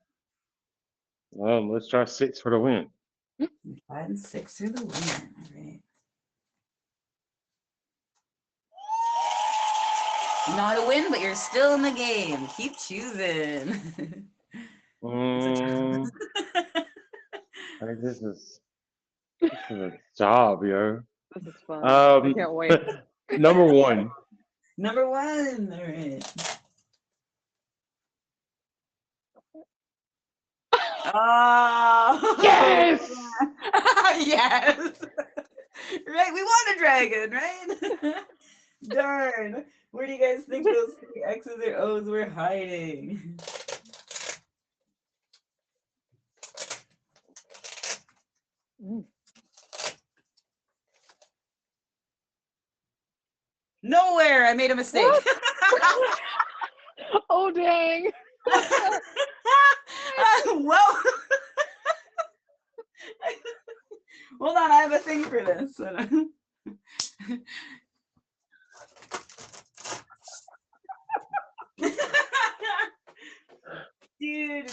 Speaker 5: Let's try 6 for the win.
Speaker 1: 5 and 6 for the win. All right. Not a win, but you're still in the game. Keep choosing.
Speaker 5: I think this is a job, yo.
Speaker 4: This is fun. I can't wait.
Speaker 5: Number 1.
Speaker 1: Number 1. All right. Oh.
Speaker 5: Yes.
Speaker 1: Yes. Right. We want a dragon, right? Darn. Where do you guys think those 3 X's or O's were hiding? Nowhere. I made a mistake.
Speaker 4: Oh, dang.
Speaker 1: Well, hold on. I have a thing for this. Dude.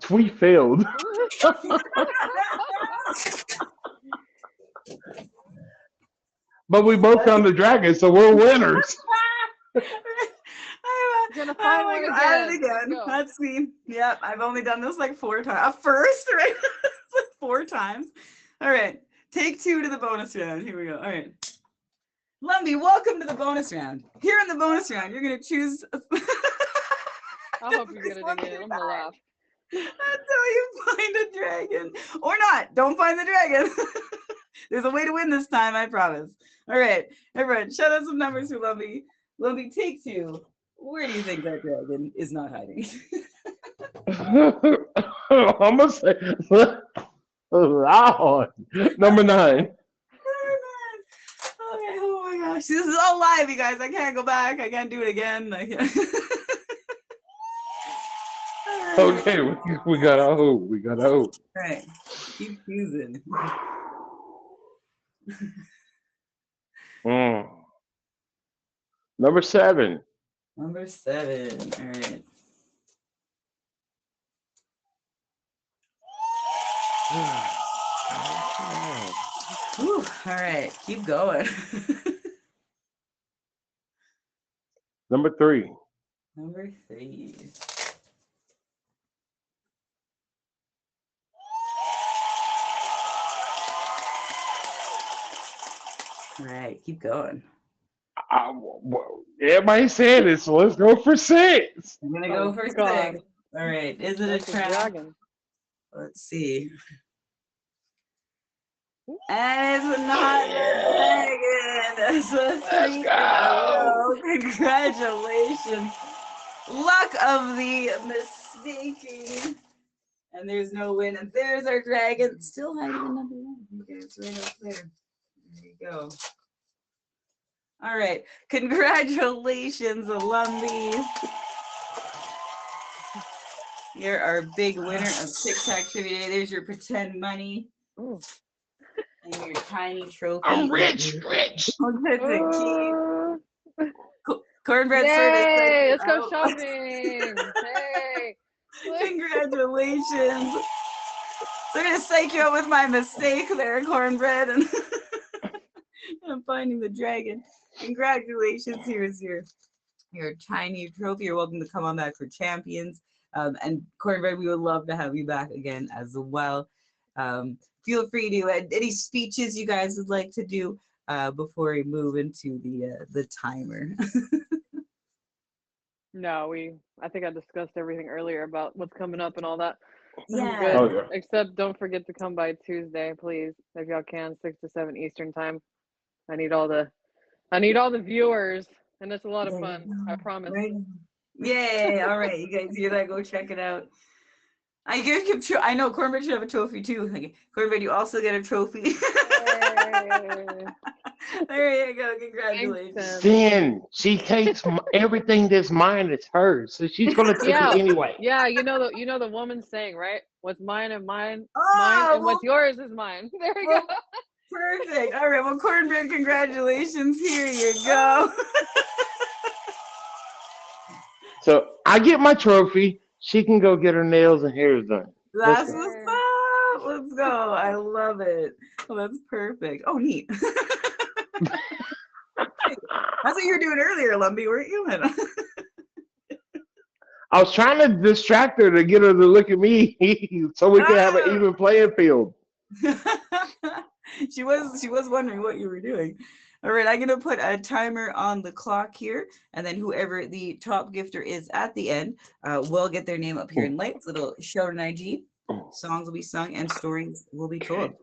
Speaker 5: We failed. But we both found the dragon, so we're winners.
Speaker 4: Gonna find one again.
Speaker 1: That's me. Yep, I've only done this like 4 times. A first, right? Like 4 times. All right, take 2 to the bonus round. Here we go. All right, Lumby, welcome to the bonus round. Here in the bonus round, you're gonna choose.
Speaker 4: I hope you get it again. I'm gonna laugh.
Speaker 1: Until you find a dragon, or not. Don't find the dragon. There's a way to win this time, I promise. All right, everyone, shout out some numbers for Lumby. Lumby, take 2. Where do you think that dragon is not hiding?
Speaker 5: I'm gonna say, Lord. Number 9.
Speaker 1: Okay, oh my gosh, this is all live, you guys. I can't go back. I can't do it again. I can't.
Speaker 5: Okay, we got our hope. We got our hope.
Speaker 1: All right, keep choosing.
Speaker 5: Number 7.
Speaker 1: Number 7. All right. Whew, all right, keep going.
Speaker 5: Number 3.
Speaker 1: Number 3. All right, keep going.
Speaker 5: Well, everybody said it, so let's go for 6.
Speaker 1: I'm gonna go for
Speaker 4: God.
Speaker 1: 6. All right, is it
Speaker 4: That's
Speaker 1: a trap?
Speaker 4: dragon.
Speaker 1: Let's see. And it's not the dragon. That's a 3 in a row. Congratulations. Luck of the mistaking. And there's no win. And there's our dragon. Still hiding in number 1. Okay, it's right up there. There you go. All right. Congratulations, Lumby. You're our big winner of Tic Tac Trivia. There's your pretend money.
Speaker 4: Ooh.
Speaker 1: And your tiny trophy.
Speaker 5: I'm rich.
Speaker 1: Cornbread
Speaker 4: Yay!
Speaker 1: service.
Speaker 4: Let's go shopping. Hey.
Speaker 1: Congratulations. So I'm gonna psych you out with my mistake there, Cornbread, and I'm finding the dragon. Congratulations. Here's your tiny trophy. You're welcome to come on back for champions. And Cornbread, we would love to have you back again as well. Feel free to any speeches you guys would like to do before we move into the timer.
Speaker 4: No, I think I discussed everything earlier about what's coming up and all that.
Speaker 1: Yeah.
Speaker 4: Good.
Speaker 5: Oh, yeah.
Speaker 4: Except don't forget to come by Tuesday, please, if y'all can, 6 to 7 Eastern time. I need all the viewers, and it's a lot of fun. I promise.
Speaker 1: Right. Yay! All right, you guys hear that? Go check it out. I know Cornbread should have a trophy too. Like, Cornbread, you also get a trophy. There you go. Congratulations.
Speaker 5: Then she takes everything that's mine is hers, so she's gonna take it anyway.
Speaker 4: Yeah, you know the woman saying, right? What's mine and mine,
Speaker 1: Oh,
Speaker 4: and what's yours is mine. There we go.
Speaker 1: Perfect. All right. Well, Cornbread, congratulations. Here you go.
Speaker 5: So I get my trophy. She can go get her nails and hair done.
Speaker 1: That's what's up. Let's go. I love it. Well, that's perfect. Oh, neat. That's what you were doing earlier, Lumpy, weren't you?
Speaker 5: I was trying to distract her to get her to look at me so we can have an
Speaker 1: Ah!
Speaker 5: even playing field.
Speaker 1: She was wondering what you were doing. All right, I'm gonna put a timer on the clock here, and then whoever the top gifter is at the end will get their name up here in lights. Little shout on IG. Songs will be sung and stories will be told.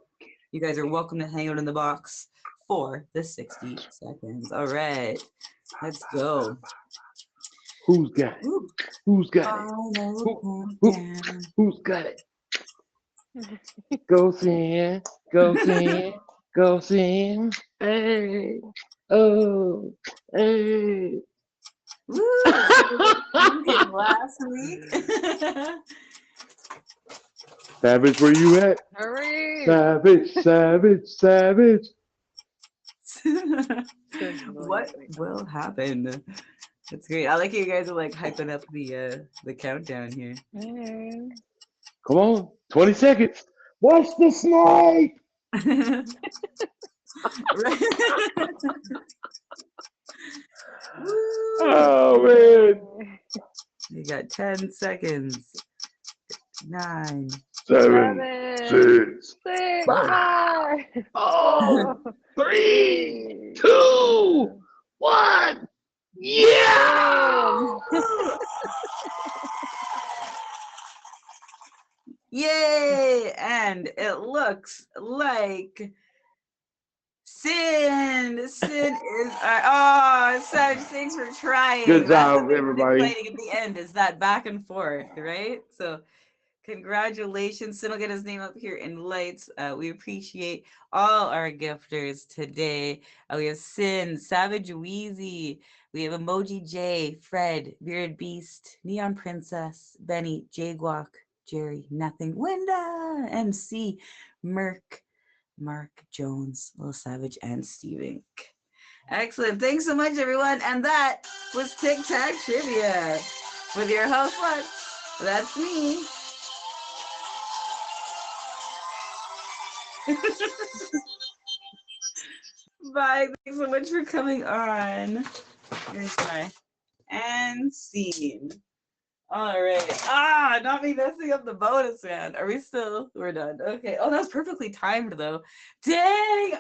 Speaker 1: You guys are welcome to hang out in the box for the 60 seconds. All right, let's go.
Speaker 5: Who's got it?
Speaker 1: Ooh,
Speaker 5: Who's got it?
Speaker 1: final
Speaker 5: Who,
Speaker 1: countdown.
Speaker 5: who's got it? Go sing, go sing, go sing. Hey, oh, hey.
Speaker 1: Woo! Pumpkin last week.
Speaker 5: Savage, where you at?
Speaker 4: Hurry!
Speaker 5: Savage, savage, savage.
Speaker 1: What will happen? That's great. I like you guys are like hyping up the countdown here.
Speaker 5: Come on, 20 seconds. Watch the snipe.
Speaker 1: Right. Woo!
Speaker 5: Oh man.
Speaker 1: You got 10 seconds. 9.
Speaker 5: 7, 6,
Speaker 4: 6,
Speaker 5: 5,
Speaker 4: 5,
Speaker 5: 4,
Speaker 4: 4,
Speaker 5: 3,
Speaker 4: 3,
Speaker 5: 2, 1. Yeah!
Speaker 1: Yay! And it looks like Sin is Sarge, thanks for trying.
Speaker 5: Good
Speaker 1: That's what
Speaker 5: job,
Speaker 1: makes it
Speaker 5: everybody.
Speaker 1: exciting at the end, is that back and forth, right? So congratulations. Sin will get his name up here in lights. We appreciate all our gifters today. We have Sin, Savage Wheezy, we have Emoji J, Fred, Bearded Beast, Neon Princess, Benny, Jaguak, Jerry, Nothing, Winda, MC, Merc, Mark Jones, Little Savage, and Steve Inc. Excellent. Thanks so much, everyone. And that was Tic Tac Trivia with your host, what? That's me. Bye. Thanks so much for coming on. Here's my and scene. All right. Not me messing up the bonus round. Are we still? We're done. Okay. Oh, that was perfectly timed though. Dang.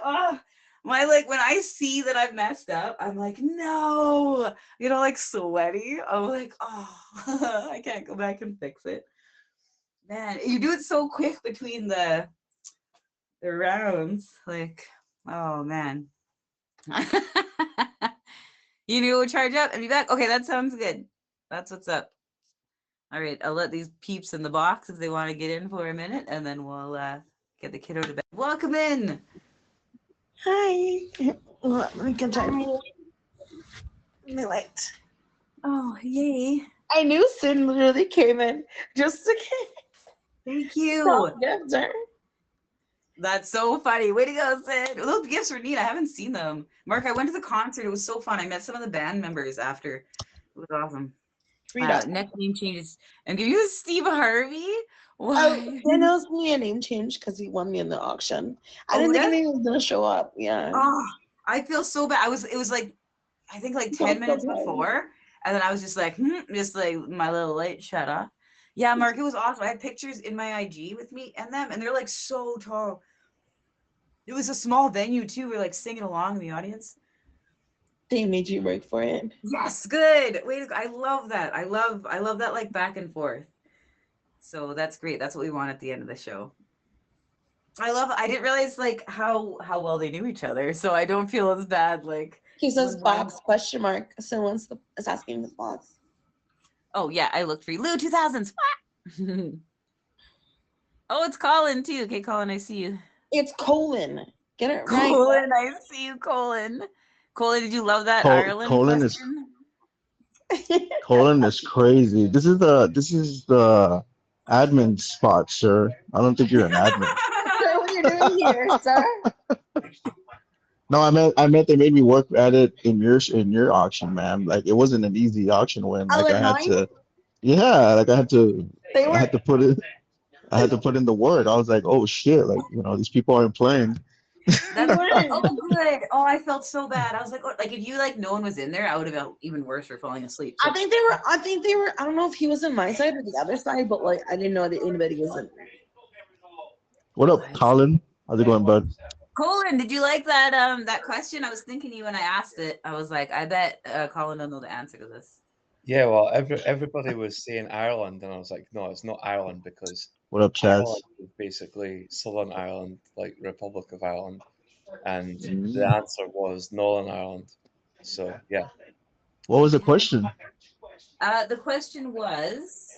Speaker 1: My when I see that I've messed up, I'm like, no. Like sweaty. I'm like, I can't go back and fix it. Man, you do it so quick between the rounds. Like, oh man. You knew we'll charge up and be back. Okay, that sounds good. That's what's up. All right, I'll let these peeps in the box if they want to get in for a minute, and then we'll get the kiddo to bed. Welcome in.
Speaker 6: Hi. Let me get my light.
Speaker 1: Oh, yay.
Speaker 6: I knew Sin literally came in just to
Speaker 1: Thank you.
Speaker 6: get her.
Speaker 1: That's so funny. Way to go, Sid. Those gifts were neat. I haven't seen them. Mark, I went to the concert. It was so fun. I met some of the band members after. It was awesome. Next name changes. And give you Steve Harvey? Why?
Speaker 6: He knows me a name change because he won me in the auction. I didn't think anything was gonna show up. Yeah.
Speaker 1: Oh, I feel so bad. It was like, I think like 10 minutes before. And then I was just like, just like my little light shut off. Yeah, Mark, it was awesome. I had pictures in my IG with me and them, and they're like so tall. It was a small venue too. We're like singing along in the audience.
Speaker 6: They made you work for it.
Speaker 1: Yes, good. Wait, I love that. I love that like back and forth. So that's great. That's what we want at the end of the show. I didn't realize like how well they knew each other. So I don't feel as bad. Like
Speaker 6: he says box question mark. So is asking his box.
Speaker 1: Oh yeah, I looked for you. Lou 2000s. Oh, it's Colin too. Okay, Colin, I see you.
Speaker 6: It's Colin. Get it right.
Speaker 1: Colin, I see you, Colin. Colin, did you love that Ireland
Speaker 7: Colin
Speaker 1: question?
Speaker 7: Colin is crazy. This is the admin spot, sir. I don't think you're an admin.
Speaker 6: So what are you doing here, sir?
Speaker 7: No, I meant they made me work at it in your auction, man. Like it wasn't an easy auction win. Like I had to, yeah, like I had to put it. I had to put in the work. I was like, oh shit, like these people aren't playing.
Speaker 1: That's oh good. Oh, I felt so bad. I was like, oh, like if you like no one was in there, I would have felt even worse for falling asleep. So.
Speaker 6: I think they were. I don't know if he was on my side or the other side, but like I didn't know that anybody was in there.
Speaker 7: What up, Colin? How's it going, bud?
Speaker 1: Colin, did you like that that question? I was thinking you when I asked it. I was like, I bet Colin don't know the answer to this.
Speaker 8: Yeah, well, everybody was saying Ireland, and I was like, no, it's not Ireland because
Speaker 7: What up, Chaz?
Speaker 8: Ireland is basically Southern Ireland, like Republic of Ireland, and the answer was Northern Ireland. So yeah.
Speaker 7: What was the question?
Speaker 1: The question was.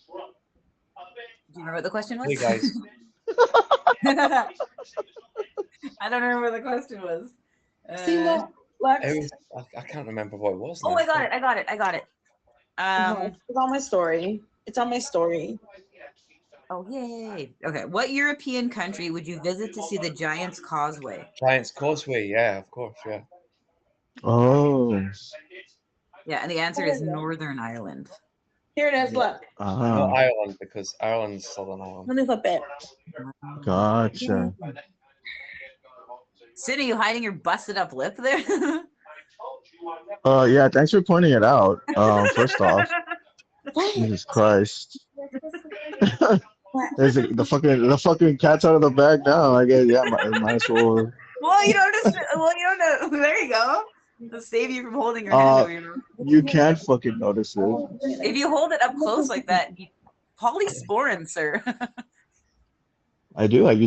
Speaker 1: Do you remember what the question was?
Speaker 8: Hey guys.
Speaker 1: I don't remember what the question was.
Speaker 6: See what? Lex?
Speaker 8: I can't remember what it was.
Speaker 1: Oh,
Speaker 8: now.
Speaker 1: I got it.
Speaker 6: It's on my story. It's on my story.
Speaker 1: Oh, yay. Okay. What European country would you visit to see the Giant's Causeway?
Speaker 8: Giant's Causeway, yeah, of course, yeah.
Speaker 7: Oh.
Speaker 1: Yeah, and the answer is Northern Ireland.
Speaker 6: Here it is, look.
Speaker 8: Not Ireland, because Ireland's Southern Ireland.
Speaker 6: Let me flip it.
Speaker 7: Gotcha.
Speaker 1: Sid, are you hiding your busted up lip there?
Speaker 7: Yeah, thanks for pointing it out. First off. Jesus Christ. There's the fucking cat's out of the bag now. I guess yeah, might as well.
Speaker 1: Well, you don't know. There you go. To save you from holding your hand over your mouth.
Speaker 7: You can't fucking notice it.
Speaker 1: If you hold it up close like that, polysporin, sir.
Speaker 7: I do. I've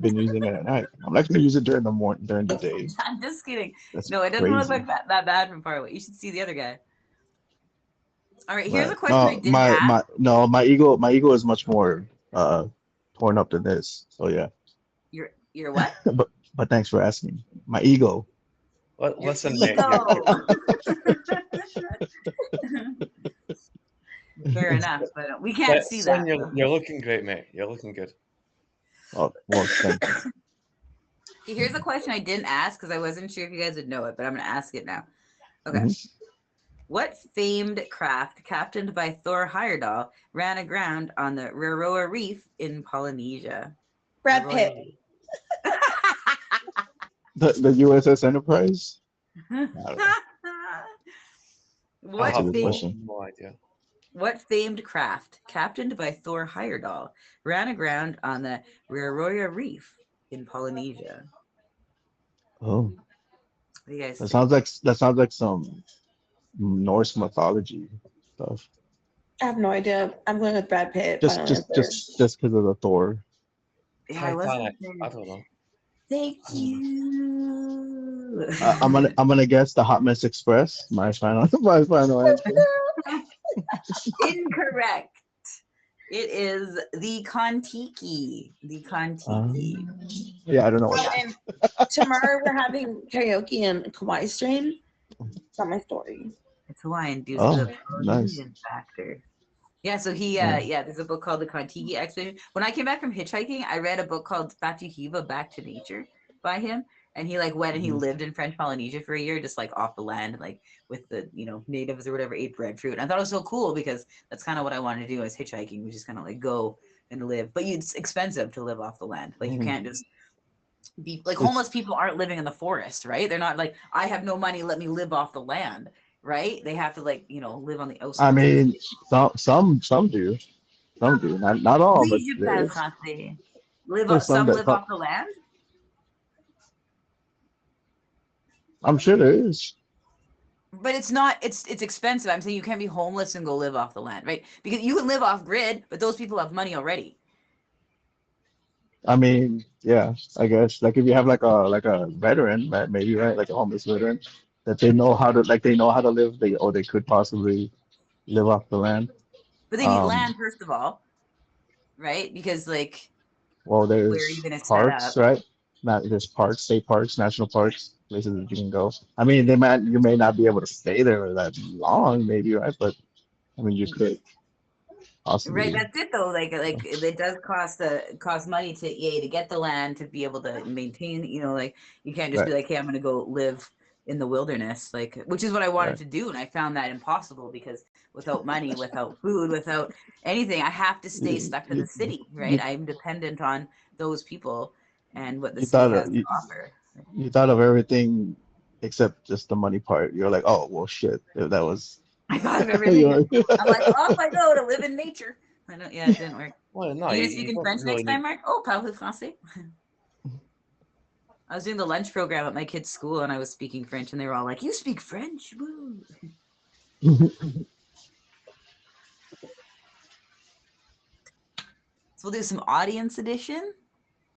Speaker 7: been using it at night. I'm not gonna use it during the day.
Speaker 1: I'm just kidding.
Speaker 7: That's
Speaker 1: no, it doesn't
Speaker 7: crazy.
Speaker 1: look like that bad from far away. You should see the other guy. All right, here's a question I didn't ask.
Speaker 7: My ego is much more torn up than this. So yeah.
Speaker 1: You're what?
Speaker 7: but thanks for asking. My ego.
Speaker 8: Listen, mate.
Speaker 1: Fair enough, but we can't see that.
Speaker 8: You're looking great, mate. You're looking good.
Speaker 7: Oh, well, thanks.
Speaker 1: Here's a question I didn't ask because I wasn't sure if you guys would know it, but I'm going to ask it now. Okay. Mm-hmm. What famed craft, captained by Thor Heyerdahl, ran aground on the Raroa Reef in Polynesia?
Speaker 6: Brad Pitt.
Speaker 7: The USS Enterprise?
Speaker 1: What famed craft, captained by Thor Heyerdahl, ran aground on the Raroa Reef in Polynesia?
Speaker 7: Oh,
Speaker 1: what do you guys
Speaker 7: that sounds like some Norse mythology stuff.
Speaker 6: I have no idea. I'm going with Brad Pitt.
Speaker 7: Just because of the Thor.
Speaker 1: Yeah, I don't know. Thank you.
Speaker 7: I'm gonna guess the Hot Mess Express. My final answer.
Speaker 1: Incorrect. It is the Kon-Tiki. The Kon-Tiki.
Speaker 7: Yeah, I don't know what.
Speaker 6: Tomorrow we're having karaoke in Kauai strain. It's not my story.
Speaker 1: It's Hawaiian due
Speaker 7: to
Speaker 1: the Polynesian factor. Yeah, so there's a book called The Kon-Tiki Expedition. When I came back from hitchhiking, I read a book called Fatuhiva, Back to Nature by him. And he went and he lived in French Polynesia for a year, just off the land, with the, natives or whatever, ate breadfruit. And I thought it was so cool because that's kind of what I wanted to do as hitchhiking, which is kind of go and live. But it's expensive to live off the land. You can't just be homeless people aren't living in the forest, right? They're not I have no money, let me live off the land. Right? They have to live on the outside.
Speaker 7: I mean, some do. Some do. Not all, but
Speaker 1: some live off the land?
Speaker 7: I'm sure there is.
Speaker 1: But it's not it's expensive. I'm saying you can't be homeless and go live off the land, right? Because you can live off grid, but those people have money already.
Speaker 7: I mean, yeah, I guess if you have a veteran, maybe, right, like a homeless veteran, that they know how to live, they could possibly live off the land.
Speaker 1: But they need land first of all, right? Because there's
Speaker 7: where are you gonna parks, right? There's parks, state parks, national parks, places that you can go. I mean, you may not be able to stay there that long, maybe, right? But I mean, you could. Possibly.
Speaker 1: Right, that's it though. It does cost money to get the land to be able to maintain. You can't just be hey, I'm gonna go live in the wilderness, like, which is what I wanted
Speaker 7: Right.
Speaker 1: to do. And I found that impossible because without money, without food, without anything, I have to stay
Speaker 7: You,
Speaker 1: stuck to the
Speaker 7: you,
Speaker 1: city, right?
Speaker 7: you,
Speaker 1: I'm dependent on those people and what the
Speaker 7: you
Speaker 1: city
Speaker 7: thought
Speaker 1: has
Speaker 7: of
Speaker 1: to
Speaker 7: you,
Speaker 1: offer.
Speaker 7: you thought of everything except just the money part. You're like, oh well, shit. If that was,
Speaker 1: I thought of everything.
Speaker 7: you're,
Speaker 1: I'm like, off I go to live in nature. I don't, yeah, it didn't work.
Speaker 8: Well, no,
Speaker 1: You
Speaker 8: you,
Speaker 1: gonna speak
Speaker 8: you
Speaker 1: in
Speaker 8: don't
Speaker 1: French
Speaker 8: really
Speaker 1: next time,
Speaker 8: need.
Speaker 1: Mark? Oh, parlez français. I was doing the lunch program at my kid's school and I was speaking French and they were all like, you speak French? Woo. So we'll do some audience edition.